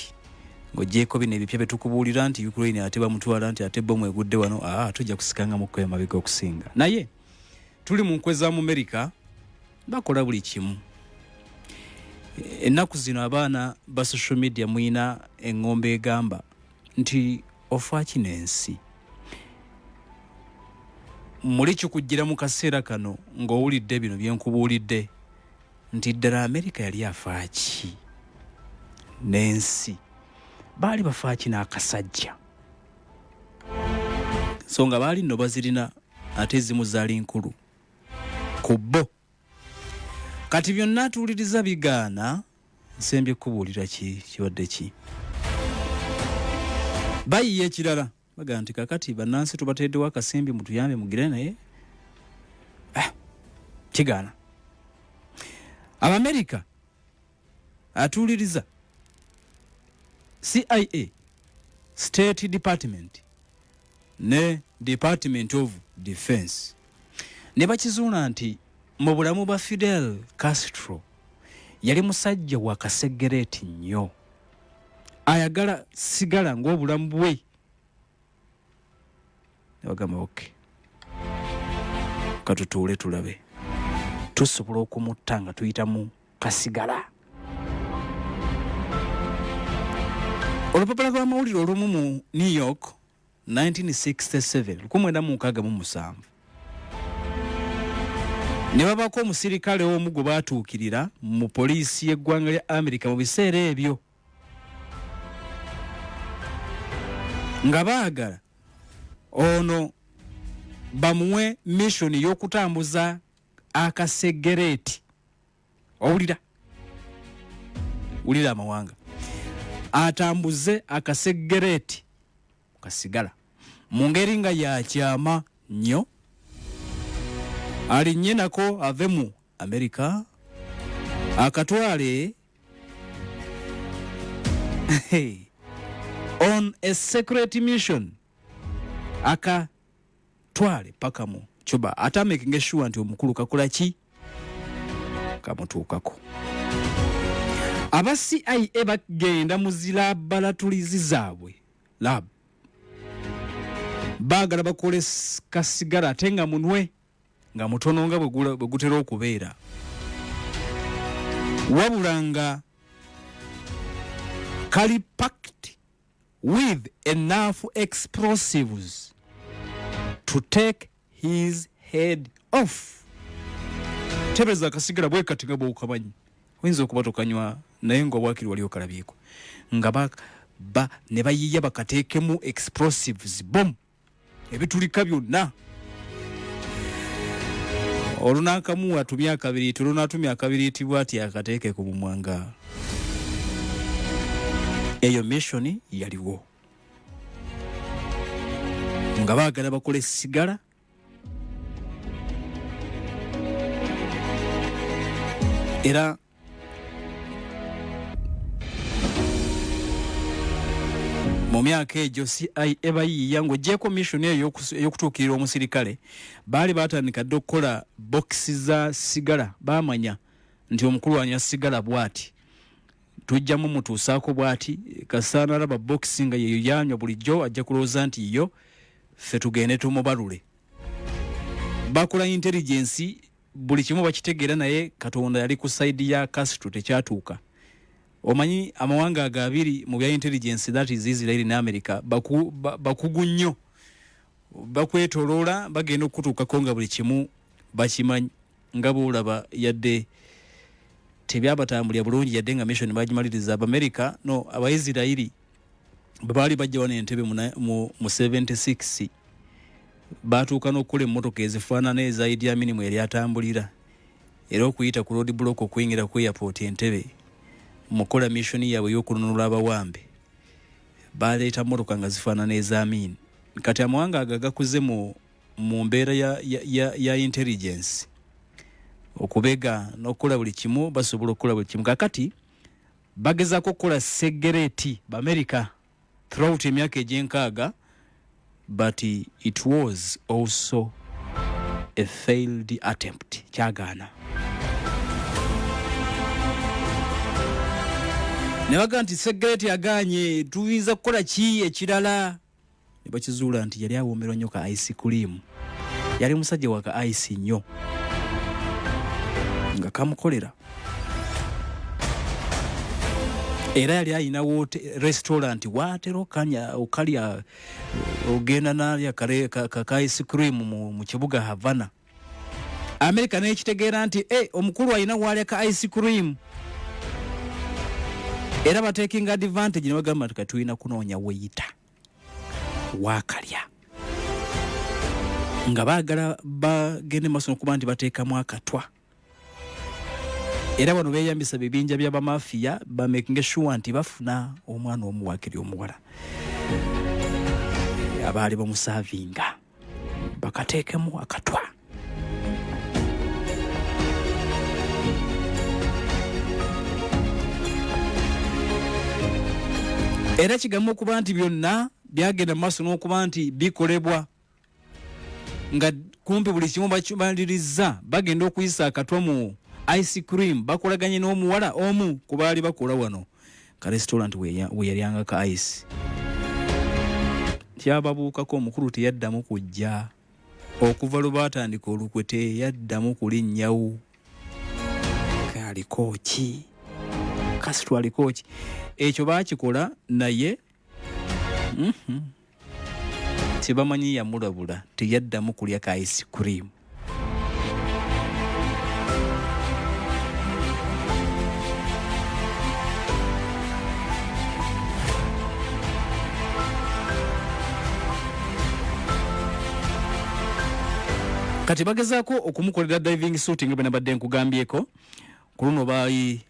ng'ogyeko bino ebipya bye tukubuulira nti Ukraine ate bamutwala nti ate bomu egudde wano tujja kusikanga mu kwemabega okusinga. Naye tuli mu nkwe za mu America bakola buli kimu. Ennaku zino abaana ba social media mwina engombe egamba nti ofa kino ensi. Muli kikugira mu kaseera kano ng'owulidde bino bye nkubuulidde nti ddala America yali afaaki n'ensi baali bafaaki n'akasajja. So nga baali nno bazirina ate ezimu zaali nkulu ku bo. Kati byonna tuwuliriza bigaana nsembye kubuulira kibadde ki. Bayiye ekirala baga nti kakati bannansi tubateeddewo akasimbi mutuyambe mugire naye kigaana. Abamerika atuuliriza CIA, State Department ne Department of Defense ne bakizuula nti mu bulamu bwa Fidel Castro yali musajja wa kasegereeti nnyo ayagala sigala ng'obulamu bwe. Ne bagamba okay, katutuule tulabe tusobola okumutta nga tuyita mu kasigala. olupapula lw'amawulire olumu mu New York 1967 ne babako omusirikale omu gwe baatuukirira mu poliisi y'eggwanga lya Amerika mu biseera ebyo nga baagala ono bamuwe mission y'okutambuza akasegereeti owulira amawanga atambuze akasegereeti kasigala mu ngeri nga yakyama nnyo alinnye nako ave mu Amerika akatwale on a secret mission akatwale paka mu Cuba atamaking sure nti omukulu kakola ki kamutuukako. Aba CIA bagenda mu zilabalatulizi zaabwe lab baagala bakole kasigala ate nga munwe nga mutono nga bwe gutera okubeera wabula nga kali packed with enough explosives to take his head off. Tebeza kasigala bwe katinga bwo kamanyi oyinza okuba tokanywa naye ng'obwakiri wali okalabyeko nga ba ne bayiya bakateekemu explosives bomb ebitulika byonna olunaakamu atumya akabiriiti olunatumya akabiriiti bw'ati akateeke ku mumwanga eyo mission yaliwo nga baagala bakole sigala era mu myaka egyo CIA bayiiya ng'oggyeko mission eyo ey'okutuukirira omusirikale baali baatandika dde okukola bokisi za sigala baamanya nti omukulu anywa sigala bw'ati tujjamu mutuusaako bw'ati kasaana alaba bokisi nga yeyo yanywa bulijjo ajja kulowooza nti yo ffe tugende tumubalule bakola intelligence buli kimu bakitegeera naye Katonda yali ku sayidi ya Castro tekyatuuka. Omanyi amawanga agabiri mu bya intelligence that is Israel ne America bakugu nnyo bakwetoloola bagenda okutuukako nga buli kimu bakimanyi nga boolaba yadde tebyabatambulira bulungi yadde nga mission bagimaliriza America no Abaisirairi baali bajja wano Entebbe mu 76 baatuuka n'okukola emmotoka ezifaanana eza Idi Amin mu yali atambulira era okuyita ku road block okuyingira ku airport Entebbe mukola mission yaabwe y'okununula abawambe baleeta mmotoka nga zifaanana eza Amin. Kati amawanga agakuze mu mbeera ya intelligence okubega n'okukola buli kimu basobola okukola buli kimu. Kakati bagezaako okukola segereeti America throughout emyaka egy'enkaaga but it was also a failed attempt. Kyagaana ne baga nti segereeti aganye tuyinza kukola ki ekirala ne bakizuula nti yali awoomerwa nnyo ka ice cream yali musajja wa ka ice nnyo nga kamukolera era yali ayinawo restaurant watera okalya ogenda nalya ka ice cream mu kibuga Havana. America n'ekitegeera nti omukulu ayina walya ka ice cream era batekinga advantage ne bagamba nti katuyina kunoonya weyita wakalya nga baagala bagende maaso okuba nti bateekamu akatwa era bano beeyambisa bibinja by'abamafiya bamaking sure nti bafuna omwana omuwaakiri omuwala abaali bamusaavinga bakateekemu akatwa. Era kigamu okuba nti byonna byagenda maaso n'okuba nti bikolebwa nga kumpi buli kimu bakimaliriza bagenda okuyisa akatwa mu ice cream bakolaganye n'omuwala omu ku baali bakola wano ka restaurant we yalyanga ka ice. Kyababuukako omukulu teyaddamu kujja okuva lwe baatandika olukwe teyaddamu kulinnyawo aliko ki Castro aliko ki ekyo baakikola naye Tebamanyi yamulabula teyaddamu kulya ka ice cream. Kati bagezaako okumukolera diving suit nga bwe nkugambyeko ku luno baali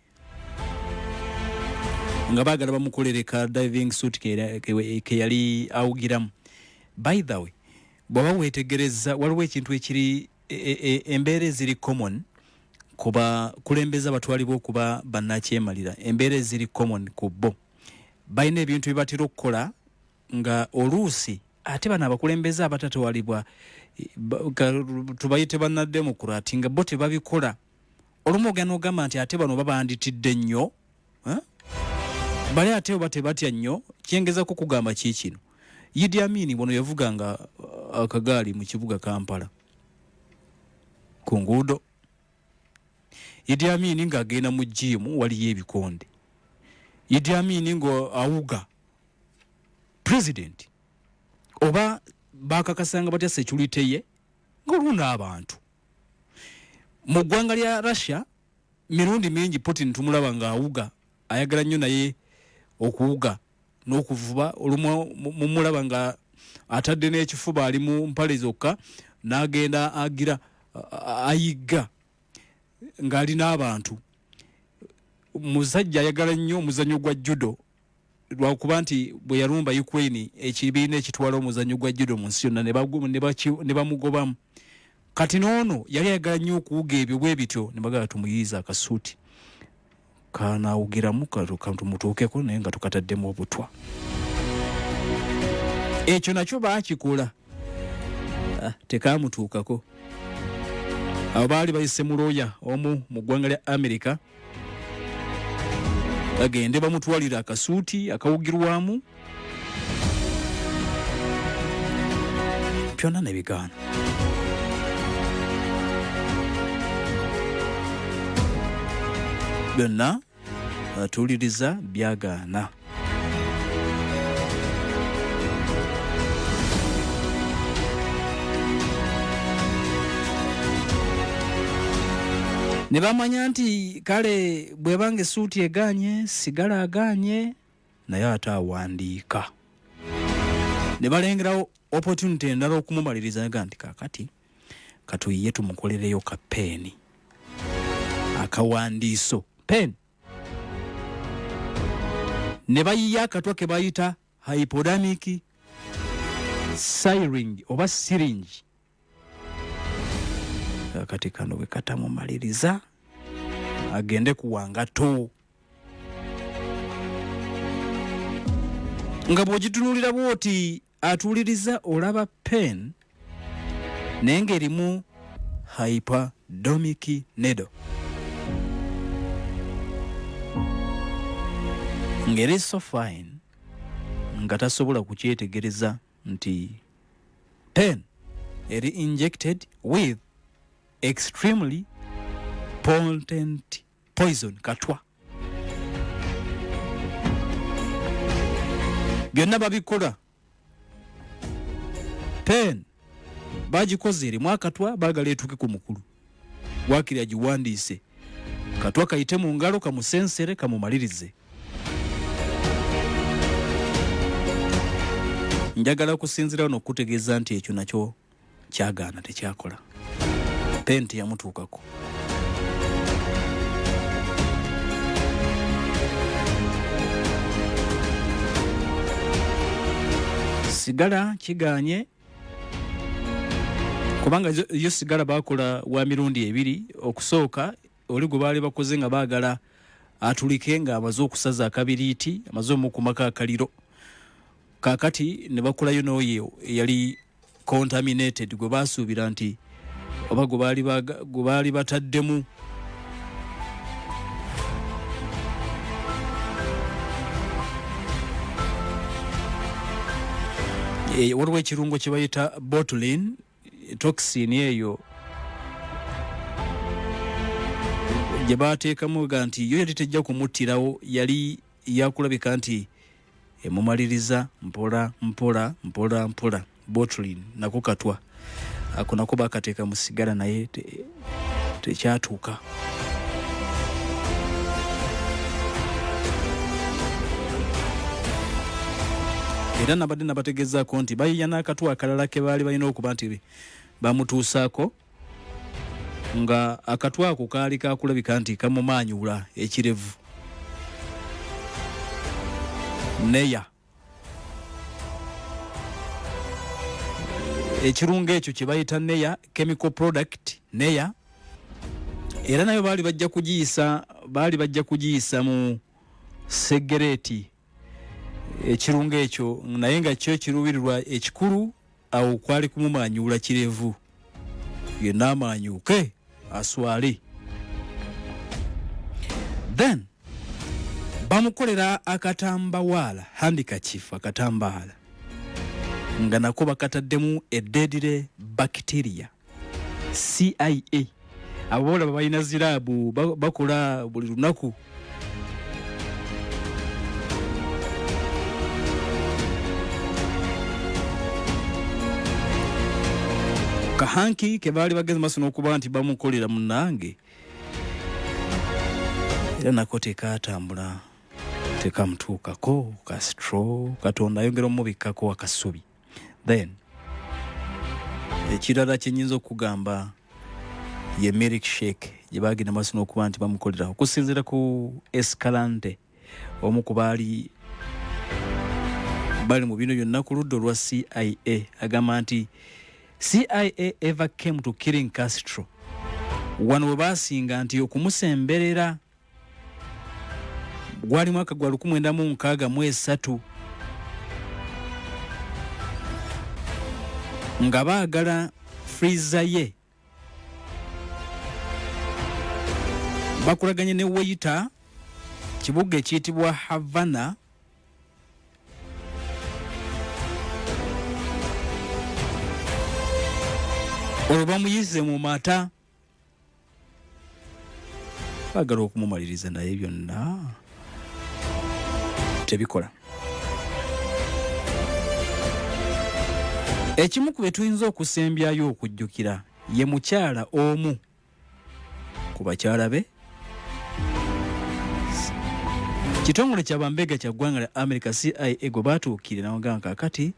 nga baagala bamukolere ka diving suit ke yali awugiramu. By the way, bw'aba weetegereza waliwo ekintu ekiri embeera eziri common kuba kulembeza batwalibwa okuba bannakyemalira. Embeera eziri common ku bo balina ebintu bye batera okukola nga oluusi ate bano abakulembeza abatatwalibwa tubayite bannademokrati nga bo tebabikola. Olumu ogenda ogamba nti ate bano babanditidde nnyo, bali ate oba tebatya nnyo. Kyengezako kugamba kiikino, Idi Amin bono yavuganga akagaali mu kibuga Kampala ku nguudo. Idi Amin ng'agenda mu jimu waliyo ebikonde. Idi Amin ng'awuga president oba bakakasanga batya security ye ng'olunda abantu. Mu ggwanga lya Russia mirundi mingi Putin tumulaba ng'awuga, ayagala nnyo naye okuwuga n'okuvuba. Olumu mumulaba nga atadde n'ekifuba ali mu mpale zokka n'agenda ayigga ng'ali n'abantu. Musajja ayagala nnyo omuzannyo gwa judo lwakuba nti bwe yalumba Ukraine ekibiina ekitwala omuzannyo gwa judo mu nsi yonna ne bamugobamu. Kati n'ono yali ayagala nnyo okuwuga ebyo bwe bityo ne bagala tumuyiiza akasuuti kanaawugiramu tumutuukeko naye nga tukataddemu obutwa. Ekyo nakyo baakikola tekaamutuukako. Abo baali bayise mu looya omu mu ggwanga lya Amerika bagende bamutwalira akasuuti akawugirwamu byonna ne bigaana. Byonna atuuliriza byagaana. Ne bamanya nti kale bwe bange suuti eganye sigala aganye naye ate awandiika. Ne balengerawo opportunity endala okumumaliriza nga nti kakati katuyiye tumukolereyo ka peeni akawandiiso pen. Ne bayiya akatwa ke bayita hypodermic syringe oba syringe. Kati kano bwe katamumaliriza agende kuwangato. Nga bw'ogitunulira bw'oti atuuliriza olaba pen naye ng'erimu hypodermic needle. Ngeri so fine nga tasobola kukyetegereza nti pen eri injected with extremely potent poison katwa. Byonna babikola. Pen bagikoze erimu akatwa baagala etuuke ku mukulu waakiri agiwandiise katwa kayite mu ngalo kamusensere kamumalirize. Njagala kusinzirawo n'okutegeeza nti ekyo nakyo kyagaana tekyakola. Pen teyamutuukako. Sigala kiganye kubanga yo sigala bakola wa mirundi ebiri. Okusooka oli gwe baali bakoze nga baagala atulike nga amaze okusaza akabiriiti amaze omukumaka akaliro. Kakati ne bakolayo n'oyo yali contaminated gwe baasuubira nti oba gwe baali bataddemu. Waliwo ekirungo kye bayita botuline toxin eyo gye baateekamu ga nti yo yali tejja kumuttirawo, yali yakulabika nti emumaliriza mpola bottling nako katwa ako nako bakateeka mu sigala naye tekyatuuka. Era nabadde nabategezaako nti bayiya n'akatwa akalala ke baali balina okuba nti bamutuusaako nga akatwa ako kaali kakulabika nti kamumaanyula ekirevu. Neya ekirungo ekyo kye bayita neya chemical product neya, era nayo baali bajja kugiyisa mu segereeti ekirungo ekyo, naye nga kyo kiruubirirwa ekikulu awo kwali kumumaanyula kirevu yenna amaanyuke aswale. Then bamukolera akatambawaala handkerchief akatambaala nga nako bakataddemu eddedire bacteria CIA. Abola balina ziraabu bakola buli lunaku. Kahanki ke baali bageze maaso n'okuba nti bamukolera munnange era nako tekatambula tekamutuukako Castro Katonda ayongera omubikkako akasubi. Then ekirala kyenyinza okugamba ye milkshake gye bagenda maaso n'okuba nti bamukolera okusinziira ku Escalante omu ku bali mu bino byonna ku ludda olwa CIA agamba nti CIA ever came to killing Castro. Wano we baasinga nti okumusemberera gwali mwaka gwa 1963 nga baagala freezer ye bakulaganye ne waiter kibuga ekiyitibwa Havana olwo bamuyize mu mata baagala okumumaliriza naye byonna tebikola. Ekimu ku bye tuyinza okusembyayo okujjukira ye mukyala omu ku bakyala be kitongole kyabambega kya ggwanga lya America CIA gwe baatuukire nawagamba kakati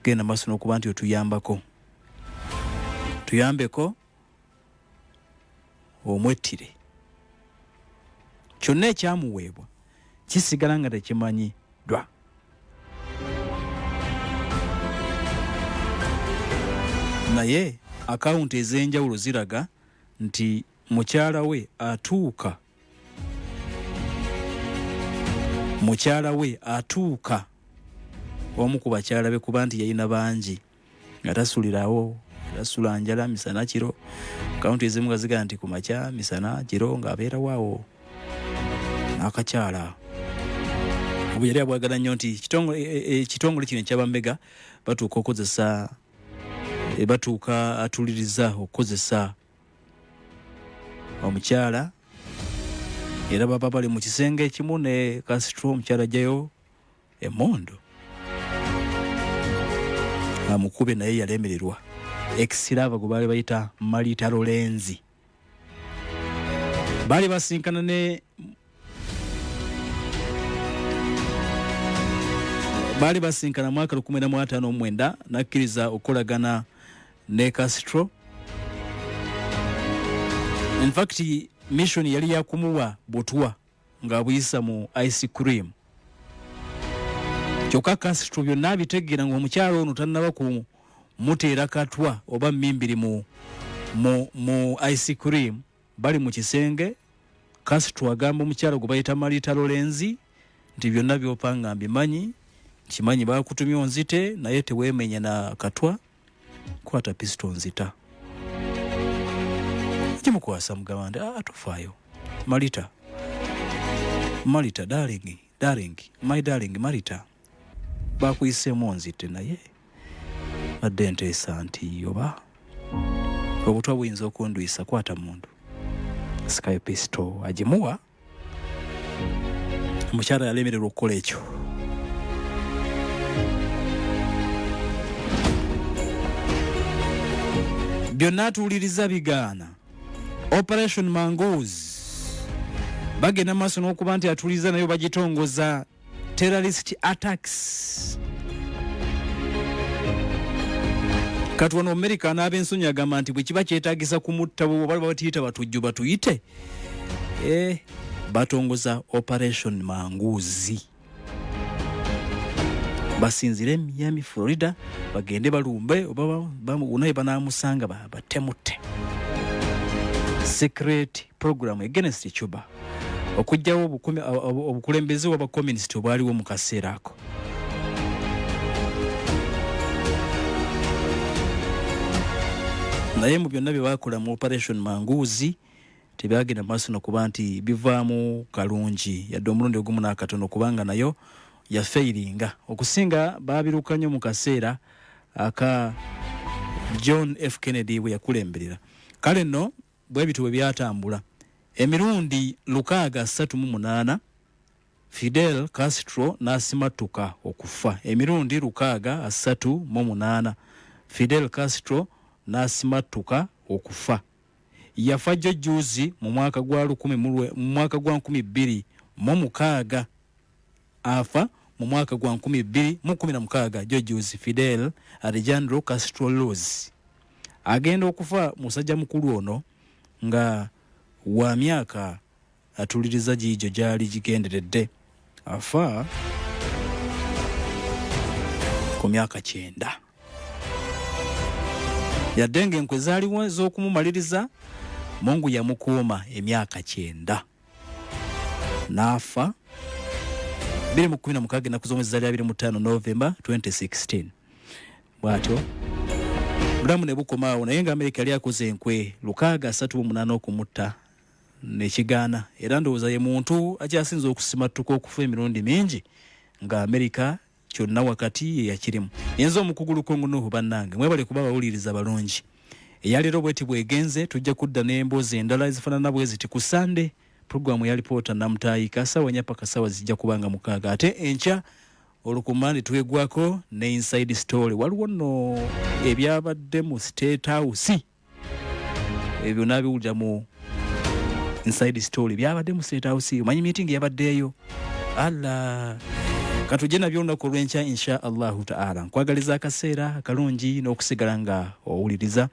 genda maaso n'okuba nti tuyambeko omwettire kyonna ekyamuweebwa kisigala nga tekimanyiddwa. Naye akawunti ez'enjawulo ziraga nti mukyala we atuuka omu ku bakyala be kuba nti yalina bangi nga tasulirawo tasula njala misana kiro. Akawunti ezimu nga ziga nti ku makya misana kiro ng'abeerawo awo n'akakyala. Obu yali abwagala nnyo nti ekitongole kino ekyabambega batuuka atuliriza okukozesa omukyala era baba bali mu kisenge ekimu ne Castro omukyala jayo emondo amukube naye yalemererwa. Ekisirava gwe baali bayita Marita Lorenzi baali basinkana ne mwaka 1959 nakkiriza okukolagana ne Castro. In fact mission yali yakumuwa butwa nga buyisa mu ice cream. Kyokka Castro byonna bitegeera ng'omukyalo ono tannaba ku muteera katwa oba mmimbiri mu ice cream. Bali mu kisenge Castro agamba omukyalo gwe bayita Marita Lorenzi nti byonna byopanga mbimanyi kimanyi bakutumya onzite naye teweemenya na katwa kwata pisto nzita. Kimukwasa mugamba nti tofaayo Marita darling my darling Marita bakuyiseemu onzite naye badde nteesa nti oba obutwa buyinza okundwisa kwata mundu sky pisto agimuwa. Omukyala yalemererwa okukola ekyo byonna tuwuliriza bigaana. Operation Mongoose bagenda maaso n'okuba nti atuliza nayo bagitongoza terrorist attacks. Kati wano America n'ab'ensonyi agamba nti bwe kiba kyetaagisa kumutta bo bali batuyita batujju batuyite batongoza Operation Mongoose. Basinzire Miami, Florida bagende balumbe oba unaye banaamusanga batemutte. Secret program against Cuba okujjawo obukulembeze w'abakomunisiti obwaliwo mu kaseera ako. Naye mu byonna bye bakola mu Operation Mongoose tebyagenda maaso n'okuba nti bivaamu kalungi yadde omulundi ogumu n'akatono kubanga nayo yafeiringa okusinga baabiruka nnyo mu kaseera aka John F. Kennedy bwe yakulemberera. Kale nno bwe bitu bwe byatambula emirundi 638 Fidel Castro n'asimatuka okufa. Emirundi 638 Fidel Castro n'asimatuka okufa. Yafa jjuzi mu mwaka gwa 2016 afa mu mwaka gwa 2016 jjuzi Fidel Alejandro Castro Luz agenda okufa musajja mukulu ono nga wa myaka atuliriza jijo jali jigenderedde afa ku myaka 9 yadenge Enkwe zaaliwo z'okumumaliriza Mungu yamukuuma emyaka 9 nafa 2016 na kuzomeza 25 November 2016 bwato bulamu ne bukomaawo naye nga America yali akoze Enkwe 638 okumutta n'ekigaana era ndowooza ye muntu akyasinza okusimatuka okufa emirundi mingi nga America kyonna wakati ye yakirimu. Yenzo omukugulu kongo Nuhu bannange mwebale kuba bawuliriza balungi. Eyalero bweti bwegenze tujja kudda n'emboozi endala ezifaanana bwe ziti ku Sunday. Programu ya ALIPOOTA namutayi kasawa nya paka sawa zijja kubanga mukaaga ate enkya olukumani twegwako ne inside story waliwo no ebyabadde mu State House ebyo nabiwulira mu inside story byabadde mu State House manyi meeting yabaddeyo alla katuje nabyo olunaku olw'enkya insha Allahu ta'ala nkwagaliza akaseera akalungi n'okusigala nga owuliriza.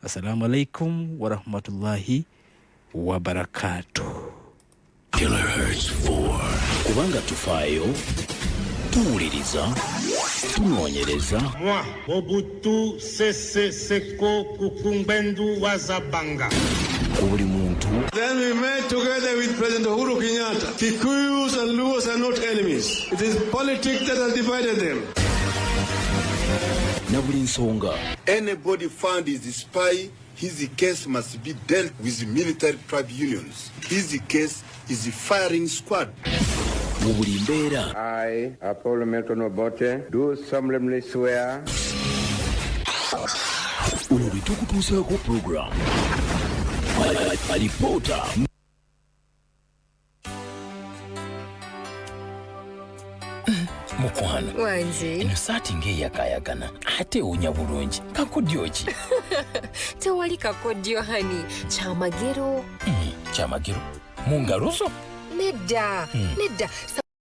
Assalamu alaikum wa rahmatullahi wa barakatuh. Kilohertz 4 kubanga tufayo tuwuliriza tunoonyereza. Moi Mobutu Sese Seko Kukumbwendu Wazabanga. Buli muntu. Then we met together with President Uhuru Kenyatta. Kikuyus and Luos are not enemies. It is politics that has divided them. Na buli nsonga. Anybody found is a spy, his case must be dealt with military tribunals. His case is a firing squad. Mubuli mbeera. I, Apollo Milton Obote, do solemnly swear. Uno litukutuuseeko program. ALIPOOTA. Mukwano wange eno saati ng'eyakayagana ate ewunya bulungi kakodyo ki? tewali kakodyo hani kyamagero kyamagero mu ngalo zo? nedda nedda